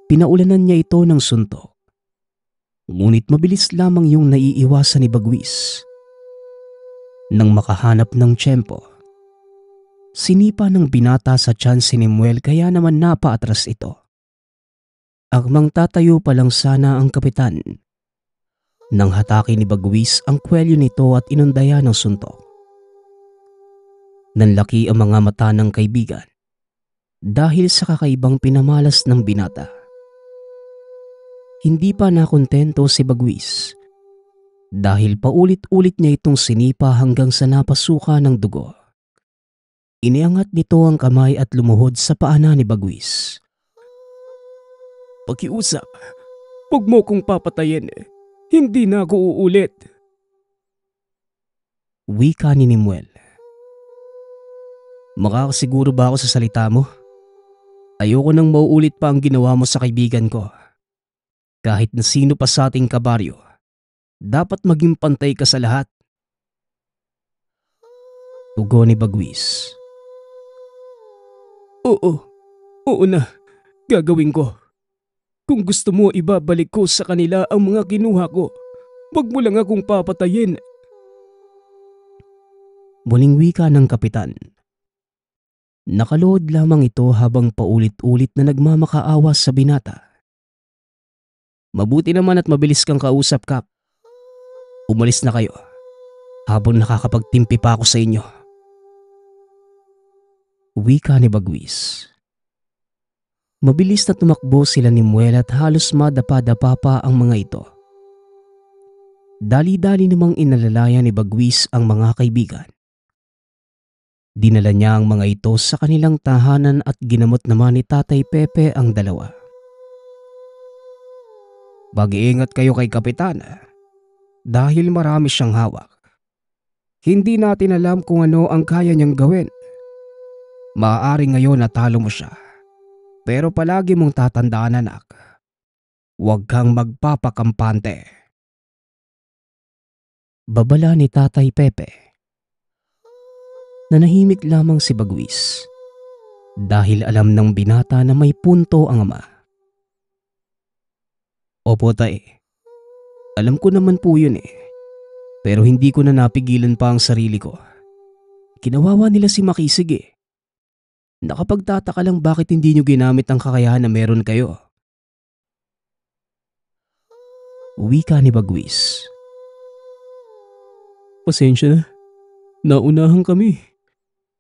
Pinaulanan niya ito ng suntok. Ngunit mabilis lamang yung naiiwasan ni Bagwis. Nang makahanap ng tiyempo, sinipa ng binata sa tiyan si Nimuel kaya naman napaatras ito. Akmang tatayo pa lang sana ang kapitan nang hatake ni Bagwis ang kwelyo nito at inundaya ng suntok. Nanlaki ang mga mata ng kaibigan dahil sa kakaibang pinamalas ng binata. Hindi pa nakontento si Bagwis dahil paulit-ulit niya itong sinipa hanggang sa napasuka ng dugo. Iniangat nito ang kamay at lumuhod sa paanan ni Bagwis. Pakiusap, huwag mo kong papatayin. Hindi na ako uulit. Wika ni Nimuel. Makakasiguro ba ako sa salita mo? Ayoko nang mauulit pa ang ginawa mo sa kaibigan ko. Kahit na sino pa sa ating kabaryo, dapat maging pantay ka sa lahat. Tugon ni Bagwis. Oo, oo na, gagawin ko. Kung gusto mo ibabalik ko sa kanila ang mga kinuha ko, wag mo lang akong papatayin. Muling wika ng kapitan. Nakaluhod lamang ito habang paulit-ulit na nagmamakaawa sa binata. Mabuti naman at mabilis kang kausap, Kap. Umalis na kayo habang nakakapagtimpi pa ako sa inyo. Wika ni Bagwis. Mabilis na tumakbo sila ni Muel at halos madapa-dapa pa ang mga ito. Dali-dali namang inalalayan ni Bagwis ang mga kaibigan. Dinala niya ang mga ito sa kanilang tahanan at ginamot naman ni Tatay Pepe ang dalawa. Mag-iingat kayo kay Kapitan dahil marami siyang hawak. Hindi natin alam kung ano ang kaya niyang gawin. Maaari ngayon natalo mo siya. Pero palagi mong tatandaan, anak, huwag kang magpapakampante. Babala ni Tatay Pepe. Nanahimik lamang si Bagwis dahil alam ng binata na may punto ang ama. Opo, tay. Alam ko naman po yun eh. Pero hindi ko na napigilan pa ang sarili ko. Kinawawa nila si Makisig eh. Nakapagtataka lang bakit hindi nyo ginamit ang kakayahan na meron kayo. Wika ni Bagwis. Pasensya na. Naunahan kami.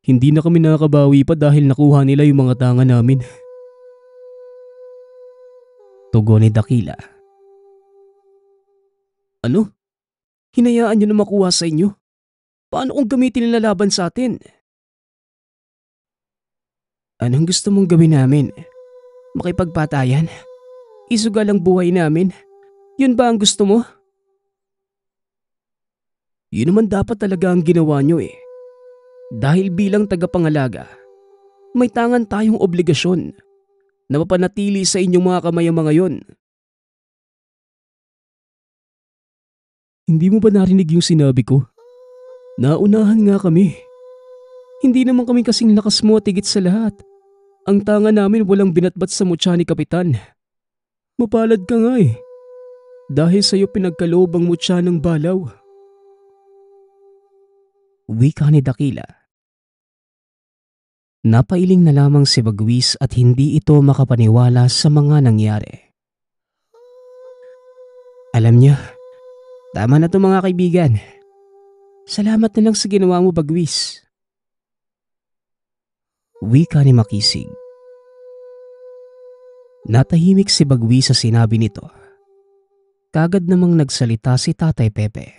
Hindi na kami nakakabawi pa dahil nakuha nila yung mga tanga namin. Tugon ni Dakila. Ano? Hinayaan nyo na makuha sa inyo? Paano kung gamitin nila laban sa atin? Anong gusto mong gawin namin? Makipagpatayan? Isugal ang buhay namin? Yun ba ang gusto mo? Yun naman dapat talaga ang ginawa nyo eh. Dahil bilang tagapangalaga, may tangan tayong obligasyon na mapanatili sa inyong mga kamay ang mga yon. Hindi mo ba narinig yung sinabi ko? Naunahan nga kami. Hindi naman kami kasing lakas mo at higit sa lahat. Ang tanga namin walang binatbat sa mutya ni Kapitan. Mapalad ka nga eh. Dahil sa'yo pinagkaloob ang mutya ng balaw. Wika ni Dakila. Napailing na lamang si Bagwis at hindi ito makapaniwala sa mga nangyari. Alam niyo, tama na to mga kaibigan. Salamat na lang sa ginawa mo, Bagwis. Wika ni Makisig. Natahimik si Bagwis sa sinabi nito. Kagad namang nagsalita si Tatay Pepe.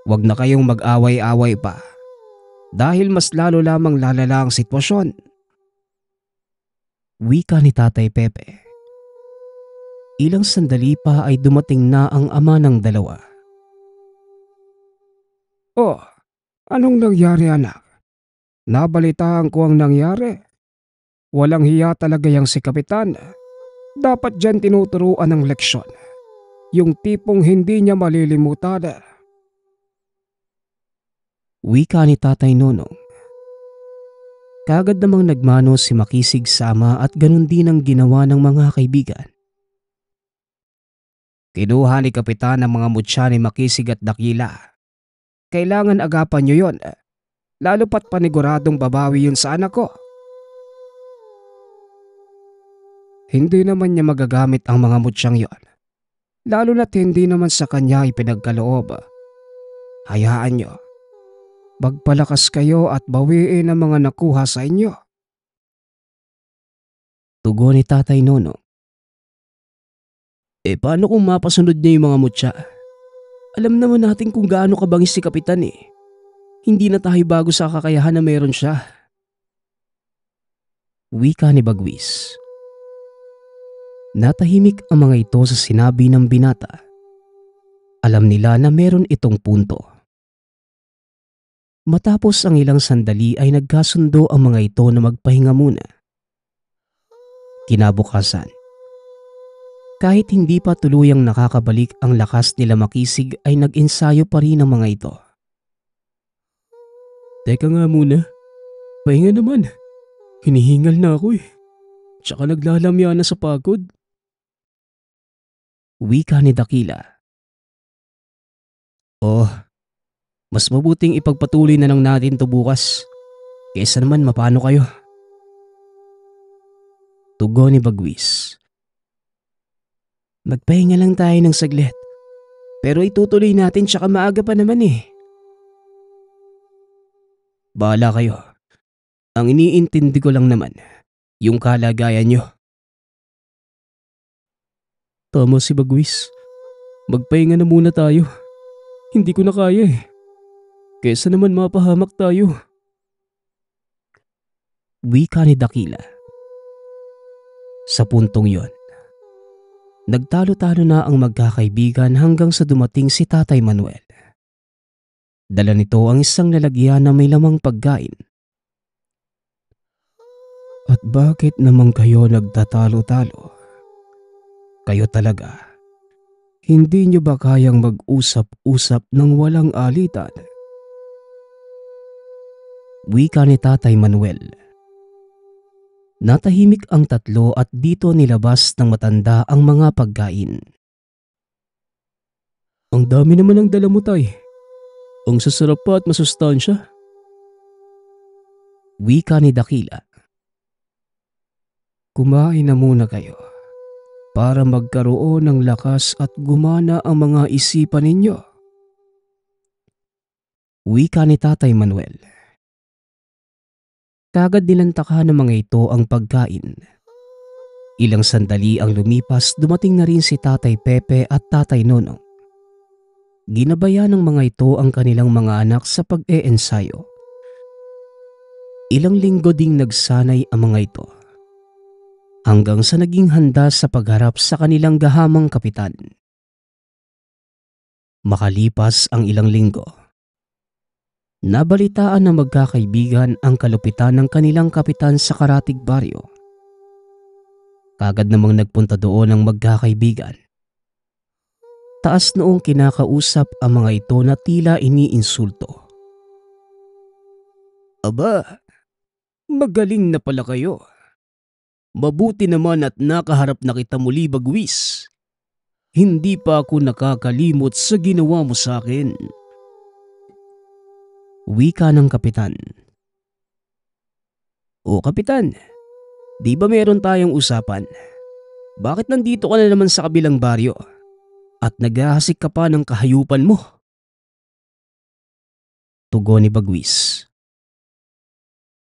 Huwag na kayong mag-away-away pa dahil mas lalo lamang lalala ang sitwasyon. Wika ni Tatay Pepe. Ilang sandali pa ay dumating na ang ama ng dalawa. Oh, anong nangyari anak? Nabalitaan ko ang nangyari. Walang hiya talaga yang si Kapitan. Dapat dyan tinuturuan ng leksyon. Yung tipong hindi niya malilimutan. Wika ni Tatay Nonong. Kagad namang nagmano si Makisig sa ama at ganun din ang ginawa ng mga kaibigan. Kinuha ni Kapitan ang mga mutya ni Makisig at Dakila. Kailangan agapan niyo yon. Lalo pat paniguradong babawi yun sa anak ko. Hindi naman niya magagamit ang mga mutsyang yon. Lalo na't hindi naman sa kanya ipinagkaloob. Hayaan niyo. Magpalakas kayo at bawiin ang mga nakuha sa inyo. Tugon ni Tatay Nono. Paano kung mapasunod niya yung mga mutya? Alam naman natin kung gaano kabangis si Kapitan eh. Hindi na tayo bago sa kakayahan na meron siya. Wika ni Bagwis. Natahimik ang mga ito sa sinabi ng binata. Alam nila na meron itong punto. Matapos ang ilang sandali ay nagkasundo ang mga ito na magpahinga muna. Kinabukasan, kahit hindi pa tuluyang nakakabalik ang lakas nila Makisig ay nag-ensayo pa rin ang mga ito. Teka nga muna, pahinga naman. Hinihingal na ako eh. Tsaka naglalamya na sa pagod. Wika ni Dakila. Oh, mas mabuting ipagpatuloy na lang natin to bukas. Kaysa naman mapano kayo. Tugon ni Bagwis. Magpahinga lang tayo ng saglit. Pero itutuloy natin tsaka maaga pa naman eh. Bahala kayo. Ang iniintindi ko lang naman, yung kalagayan nyo. Tama si Bagwis. Magpahinga na muna tayo. Hindi ko na kaya eh. Kesa naman mapahamak tayo. Wika ni Dakila. Sa puntong yon, nagtalo-talo na ang magkakaibigan hanggang sa dumating si Tatay Manuel. Dala nito ang isang lalagyan na may lamang pagkain. At bakit naman kayo nagtatalo-talo? Kayo talaga. Hindi nyo ba kayang mag-usap-usap ng walang alitan? Wika ni Tatay Manuel. Natahimik ang tatlo at dito nilabas ng matanda ang mga pagkain. Ang dami naman ang dala mo, Tay. Ang sasarap pa at masustansya. Wika ni Dakila. Kumain na muna kayo para magkaroon ng lakas at gumana ang mga isipan ninyo. Wika ni Tatay Manuel. Kagad nilantakan ng mga ito ang pagkain. Ilang sandali ang lumipas, dumating na rin si Tatay Pepe at Tatay Nonong. Ginabayan ng mga ito ang kanilang mga anak sa pag-e-ensayo. Ilang linggo ding nagsanay ang mga ito. Hanggang sa naging handa sa pagharap sa kanilang gahamang kapitan. Makalipas ang ilang linggo, nabalitaan ng magkakaibigan ang kalupitan ng kanilang kapitan sa Karatig Baryo. Kagad namang nagpunta doon ang magkakaibigan. Taas noong kinakausap ang mga ito na tila iniinsulto. Aba, magaling na pala kayo. Mabuti naman at nakaharap na kita muli, Bagwis. Hindi pa ako nakakalimot sa ginawa mo sa akin. Wika ng kapitan. O kapitan, di ba meron tayong usapan? Bakit nandito ka na naman sa kabilang baryo? At naghahasik ka pa ng kahayupan mo? Tugon ni Bagwis.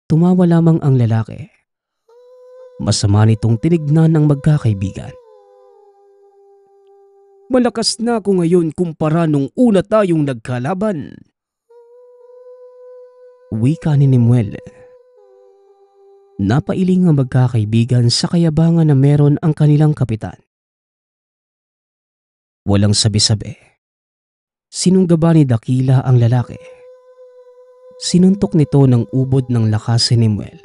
Tumawa lamang ang lalaki. Masama nitong tinignan ng magkakaibigan. Malakas na ako ngayon kumpara nung una tayong nagkalaban. Wika ni Nimuel. Napailing ang magkakaibigan sa kayabangan na meron ang kanilang kapitan. Walang sabi-sabi. Sinunggaba ni Dakila ang lalaki. Sinuntok nito ng ubod ng lakas si Nimuel.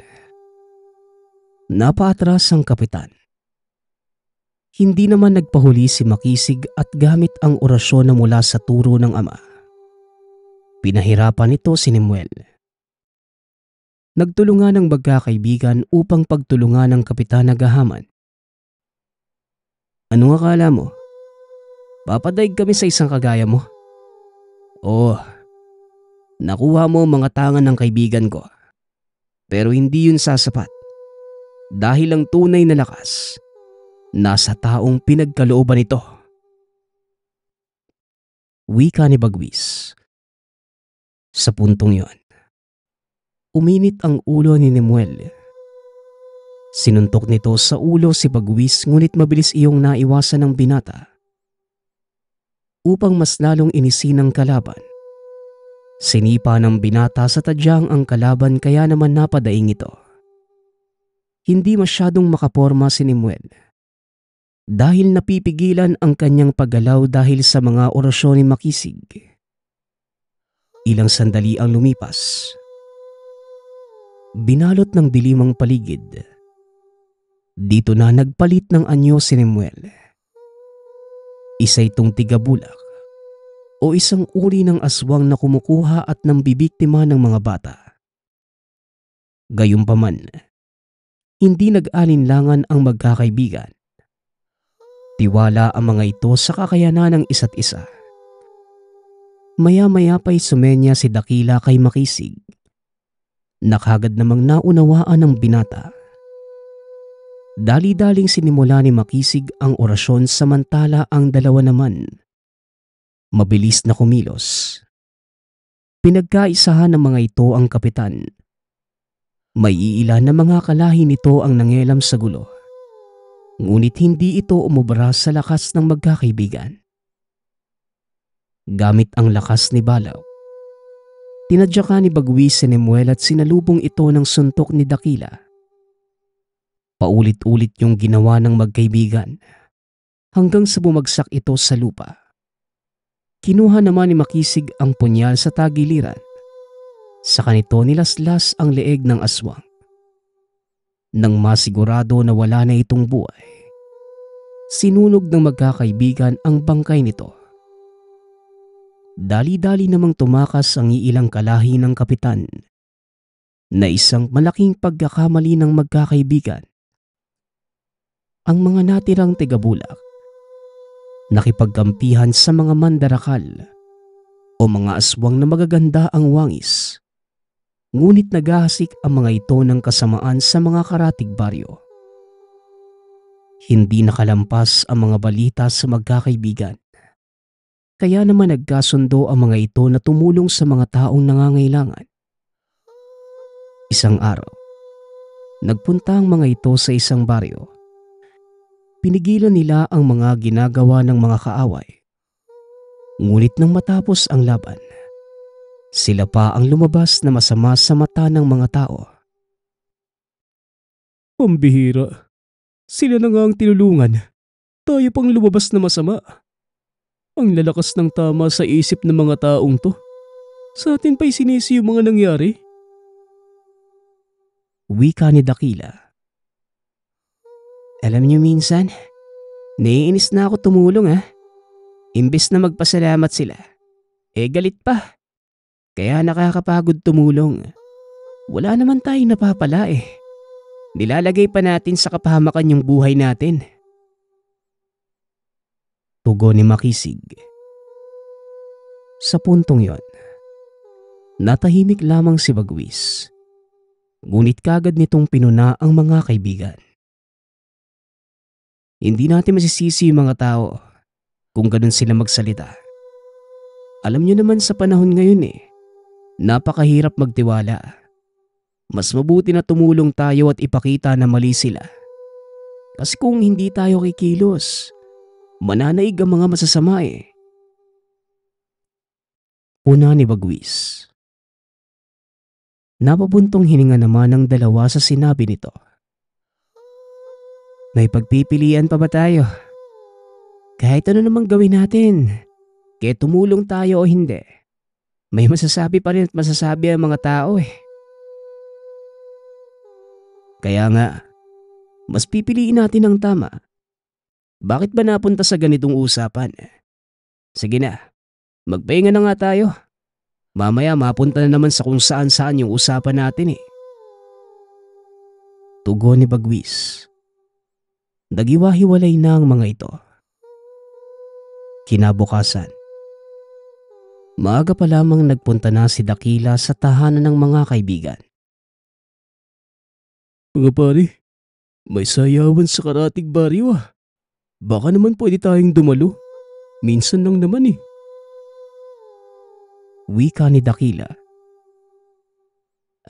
Napaatras ang kapitan. Hindi naman nagpahuli si Makisig at gamit ang orasyon na mula sa turo ng ama. Pinahirapan nito si Nimuel. Nagtulungan ng magkakaibigan upang pagtulungan ng kapitan na gahaman. Ano akala mo? Papadaig kami sa isang kagaya mo? Oh, nakuha mo mga tangan ng kaibigan ko. Pero hindi yun sasapat. Dahil ang tunay na lakas, nasa taong pinagkalooban nito. Wika ni Bagwis. Sa puntong yon, uminit ang ulo ni Nimuel. Sinuntok nito sa ulo si Bagwis ngunit mabilis iyong naiwasan ng binata. Upang mas lalong inisin ang kalaban, sinipa ng binata sa tadyang ang kalaban kaya naman napadaing ito. Hindi masyadong makaporma si Nimuel dahil napipigilan ang kanyang paggalaw dahil sa mga orasyon ni Makisig. Ilang sandali ang lumipas. Binalot ng dilim ang paligid. Dito na nagpalit ng anyo si Nemuel. Isa itong tigabulak o isang uri ng aswang na kumukuha at nambibiktima ng mga bata. Gayunpaman, hindi nag-alinlangan ang magkakaibigan. Tiwala ang mga ito sa kakayanan ng isa't isa. Maya-maya pa'y sumenya si Dakila kay Makisig. Nakagad namang naunawaan ng binata. Dali-daling sinimula ni Makisig ang orasyon samantala ang dalawa naman mabilis na kumilos. Pinagkaisahan ng mga ito ang kapitan. May iilan na mga kalahi nito ang nangelam sa gulo. Ngunit hindi ito umubra sa lakas ng magkakaibigan. Gamit ang lakas ni Balaw, tinadyakan ni Bagwis si Nemuel at sinalubong ito ng suntok ni Dakila. Paulit-ulit yung ginawa ng magkaibigan hanggang sa bumagsak ito sa lupa. Kinuha naman ni Makisig ang punyal sa tagiliran. Sa kanito nilaslas ang leeg ng aswang. Nang masigurado na wala na itong buhay, sinunog ng magkakaibigan ang bangkay nito. Dali-dali namang tumakas ang iilang kalahi ng kapitan na isang malaking pagkakamali ng magkakaibigan. Ang mga natirang tigabulak nakipagkampihan sa mga mandarakal o mga aswang na magaganda ang wangis. Ngunit naghahasik ang mga ito ng kasamaan sa mga karatig baryo. Hindi nakalampas ang mga balita sa magkakaibigan. Kaya naman nagkasundo ang mga ito na tumulong sa mga taong nangangailangan. Isang araw, nagpunta ang mga ito sa isang baryo. Pinigilan nila ang mga ginagawa ng mga kaaway. Ngunit nang matapos ang laban, sila pa ang lumabas na masama sa mata ng mga tao. Pambihira. Sila na nga ang tinulungan. Tayo pang lumabas na masama. Ang lalakas ng tama sa isip ng mga taong to. Sa atin pa'y sinisi yung mga nangyari. Wika ni Dakila. Alam niyo minsan, naiinis na ako tumulong ha. Imbes na magpasalamat sila, galit pa. Kaya nakakapagod tumulong. Wala naman tayong napapala eh. Nilalagay pa natin sa kapahamakan yung buhay natin. Tugon ni Makisig. Sa puntong yon, natahimik lamang si Bagwis. Ngunit kagad nitong pinuna ang mga kaibigan. Hindi natin masisisi yung mga tao kung ganun sila magsalita. Alam nyo naman sa panahon ngayon napakahirap magtiwala. Mas mabuti na tumulong tayo at ipakita na mali sila. Kasi kung hindi tayo kikilos, mananaig ang mga masasama Una ni Bagwis. Napabuntong hininga naman ng dalawa sa sinabi nito. May pagpipilian pa ba tayo? Kahit ano namang gawin natin, kaya tumulong tayo o hindi, may masasabi pa rin at masasabi ang mga tao Kaya nga, mas pipiliin natin ang tama. Bakit ba napunta sa ganitong usapan? Sige na, magpahinga na nga tayo. Mamaya mapunta na naman sa kung saan-saan yung usapan natin Tugon ni Bagwis. Nagiwa-hiwalay na ang mga ito. Kinabukasan, maaga pa lamang nagpunta na si Dakila sa tahanan ng mga kaibigan. Mga pare, may sayawan sa karatig baryo Baka naman pwede tayong dumalo. Minsan lang naman Wika ni Dakila.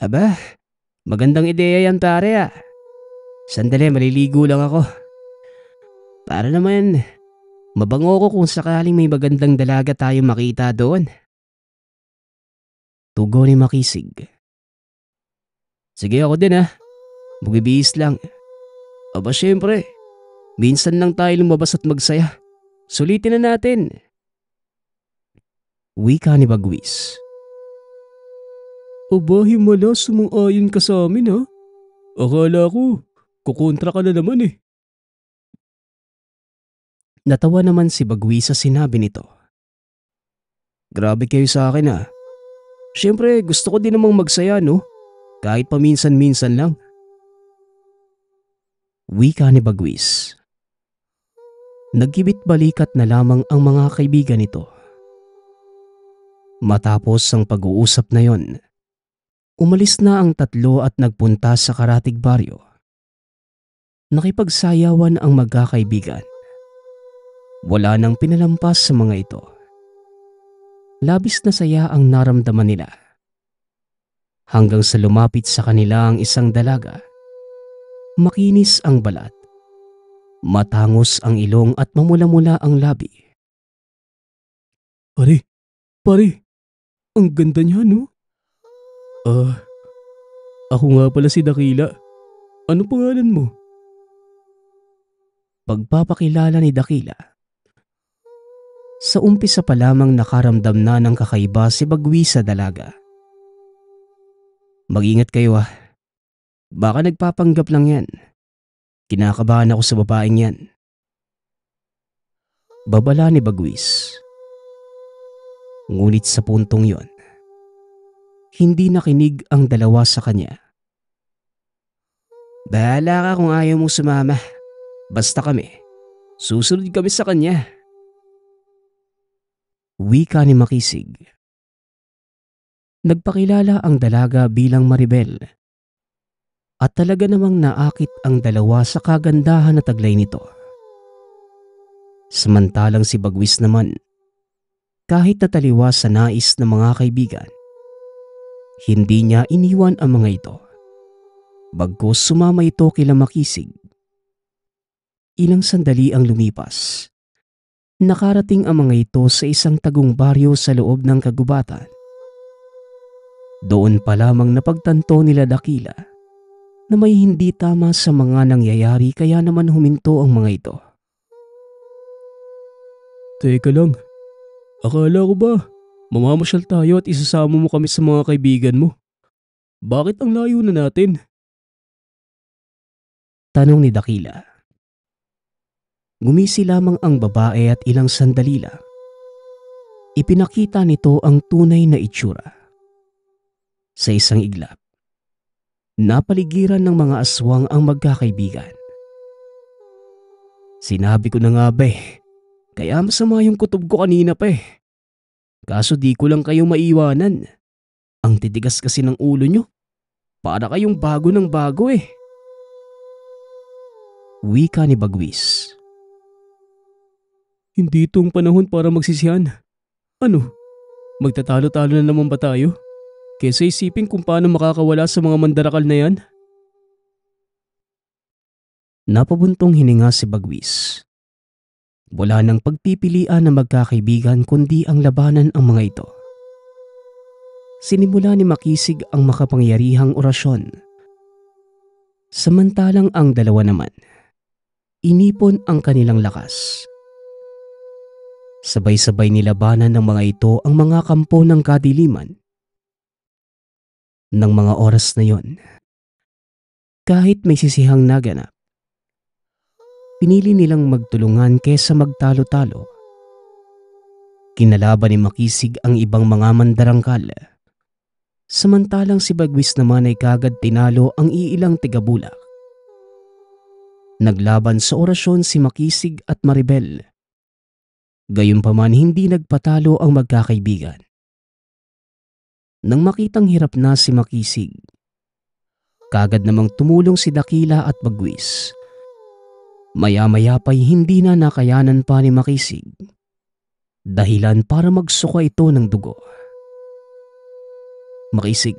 Aba, magandang ideya yan pare Sandali, maliligo lang ako. Para naman, mabango ko kung sakaling may magandang dalaga tayong makita doon. Tugon ni Makisig. Sige ako din Magbibihis lang. Aba syempre, minsan lang tayo lumabas at magsaya. Sulitin na natin. Wika ni Bagwis. Aba, himala, sumang-ayon ka sa amin ha? Akala ko, kukontra ka na naman eh. Natawa naman si Bagwi sa sinabi nito. Grabe kayo sa akin ha. Siyempre gusto ko din namang magsaya no? Kahit paminsan-minsan lang. Wika ni Bagwis. Nagkibit balikat na lamang ang mga kaibigan nito. Matapos ang pag-uusap na yon, umalis na ang tatlo at nagpunta sa Karatig Baryo. Nakipagsayawan ang magkakaibigan. Wala nang pinalampas sa mga ito. Labis na saya ang naramdaman nila. Hanggang sa lumapit sa kanila ang isang dalaga. Makinis ang balat. Matangos ang ilong at mamula-mula ang labi. Pare, ang ganda niya no? Ako nga pala si Dakila. Ano pangalan mo? Pagpapakilala ni Dakila. Sa umpisa pa lamang nakaramdam na ng kakaiba si Bagwi sa dalaga. Mag-ingat kayo ah. Baka nagpapanggap lang yan. Kinakabahan ako sa babaeng yan. Babala ni Bagwis. Ngunit sa puntong yon, hindi nakinig ang dalawa sa kanya. Bahala ka kung ayaw mong sumama. Basta kami, susunod kami sa kanya. Wika ni Makisig. Nagpakilala ang dalaga bilang Maribel. At talaga namang naakit ang dalawa sa kagandahan na taglay nito. Samantalang si Bagwis naman, kahit nataliwa sa nais ng mga kaibigan, hindi niya iniwan ang mga ito. Bagkus sumama ito kila Makisig. Ilang sandali ang lumipas. Nakarating ang mga ito sa isang tagong baryo sa loob ng kagubatan. Doon pa lamang napagtanto nila Dakila na may hindi tama sa mga nangyayari kaya naman huminto ang mga ito. Teka lang, akala ko ba mamamasyal tayo at isasama mo kami sa mga kaibigan mo? Bakit ang layo na natin? Tanong ni Dakila. Gumisi lamang ang babae at ilang sandali lang. Ipinakita nito ang tunay na itsura. Sa isang iglap, napaligiran ng mga aswang ang magkakaibigan. Sinabi ko na nga ba eh, kaya masama yung kutob ko kanina pa eh. Kaso di ko lang kayo maiwanan. Ang titigas kasi ng ulo nyo. Para kayong bago ng bago eh. Wika ni Bagwis. Hindi itong panahon para magsisihan. Ano? Magtatalo-talo na naman ba tayo? Kesa isipin kung paano makakawala sa mga mandarakal na yan? Napabuntong hininga si Bagwis. Wala nang pagpipilian na magkakaibigan kundi ang labanan ang mga ito. Sinimula ni Makisig ang makapangyarihang orasyon. Samantalang ang dalawa naman, inipon ang kanilang lakas. Sabay-sabay nilabanan ng mga ito ang mga kampo ng kadiliman. Nang mga oras na yon, kahit may sisihang naganap, pinili nilang magtulungan kesa magtalo-talo. Kinalaban ni Makisig ang ibang mga mandarangkal. Samantalang si Bagwis naman ay kagad tinalo ang iilang tigabulak. Naglaban sa orasyon si Makisig at Maribel. Gayunpaman hindi nagpatalo ang magkakaibigan. Nang makitang hirap na si Makisig, kagad namang tumulong si Dakila at Bagwis. Maya-maya pa'y hindi na nakayanan pa ni Makisig. Dahilan para magsuka ito ng dugo. Makisig,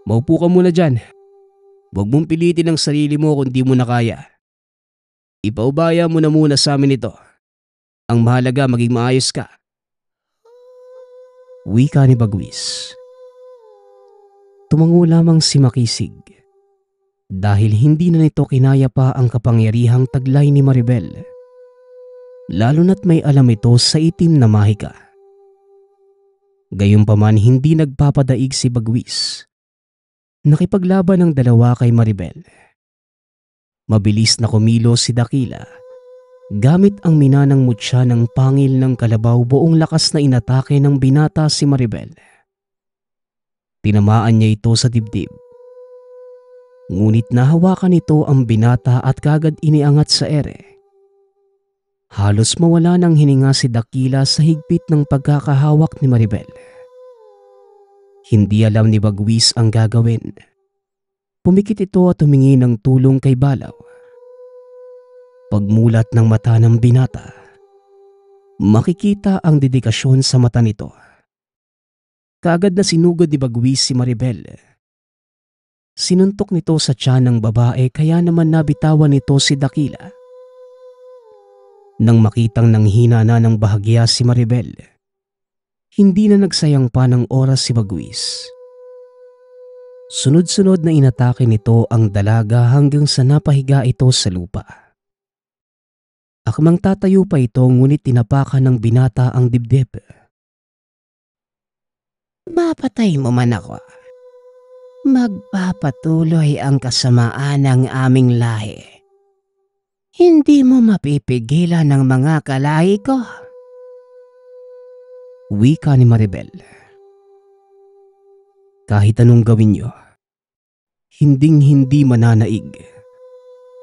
maupo ka muna dyan. Huwag mong pilitin ang sarili mo kung di mo na kaya. Ipaubaya mo na muna sa amin ito. Ang mahalaga maging maayos ka. Wika ni Bagwis. Tumango lamang si Makisig dahil hindi na nito kinaya pa ang kapangyarihang taglay ni Maribel. Lalo na't may alam ito sa itim na mahika. Gayunpaman hindi nagpapadaig si Bagwis. Nakipaglaban ang dalawa kay Maribel. Mabilis na kumilos si Dakila. Gamit ang minanang mutya ng pangil ng kalabaw, buong lakas na inatake ng binata si Maribel. Tinamaan niya ito sa dibdib. Ngunit nahawakan nito ang binata at kagad iniangat sa ere. Halos mawala ng hininga si Dakila sa higpit ng pagkakahawak ni Maribel. Hindi alam ni Bagwis ang gagawin. Pumikit ito at humingi ng tulong kay Balaw. Pagmulat ng mata ng binata, makikita ang dedikasyon sa mata nito. Kaagad na sinugod ni Bagwis si Maribel. Sinuntok nito sa tiyan ng babae, kaya naman nabitawan nito si Dakila. Nang makitang nanghina na ng bahagya si Maribel, hindi na nagsayang pa ng oras si Bagwis. Sunod-sunod na inatake nito ang dalaga hanggang sa napahiga ito sa lupa. Akmang tatayo pa ito, ngunit tinapakan ng binata ang dibdib. Mapatay mo man ako, magpapatuloy ang kasamaan ng aming lahi. Hindi mo mapipigilan ng mga kalahi ko. Wika ni Maribel. Kahit anong gawin niyo, hinding-hindi mananaig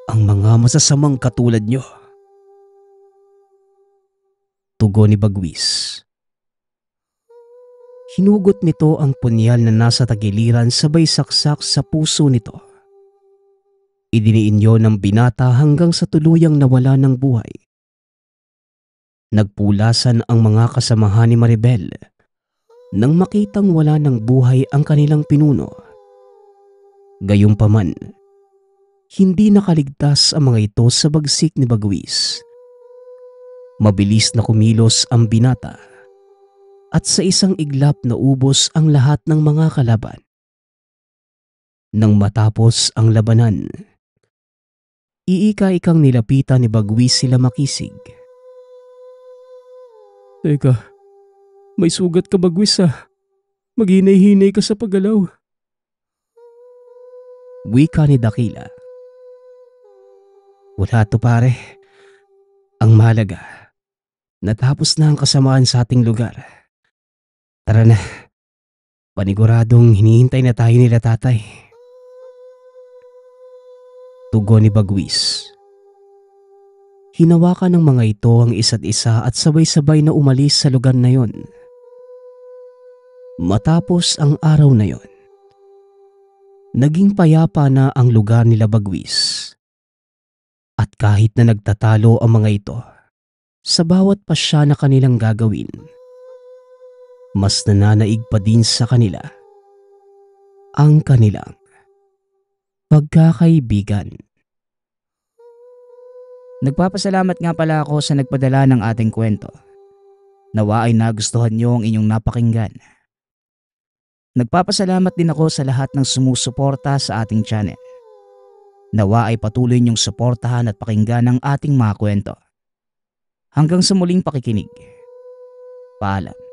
ang mga masasamang katulad niyo. Tugon ni Bagwis. Hinugot nito ang punyal na nasa tagiliran, sabay saksak sa puso nito. Idiniin yon ng binata hanggang sa tuluyang nawala ng buhay. Nagpulasan ang mga kasamahan ni Maribel nang makitang wala ng buhay ang kanilang pinuno. Gayunpaman, hindi nakaligtas ang mga ito sa bagsik ni Bagwis. Mabilis na kumilos ang binata at sa isang iglap na ubos ang lahat ng mga kalaban. Nang matapos ang labanan, iika-ikang nilapitan ni Bagwis sila Makisig. Teka, may sugat ka Bagwis ah. Maghinay-hinay ka sa paggalaw. Wika ni Dakila. Wala to pare. Ang mahalaga, natapos na ang kasamaan sa ating lugar. Tara na, paniguradong hinihintay na tayo nila tatay. Tugon ni Bagwis. Hinawakan ng mga ito ang isa't isa at sabay-sabay na umalis sa lugar na yon. Matapos ang araw na yon, naging payapa na ang lugar nila Bagwis. At kahit na nagtatalo ang mga ito sa bawat pasya na kanilang gagawin, mas nananaig pa din sa kanila ang kanilang pagkakaibigan. Nagpapasalamat nga pala ako sa nagpadala ng ating kwento. Nawa ay nagustuhan niyo ang inyong napakinggan. Nagpapasalamat din ako sa lahat ng sumusuporta sa ating channel. Nawa ay patuloy niyong suportahan at pakinggan ang ating mga kwento. Hanggang sa muling pakikinig. Paalam.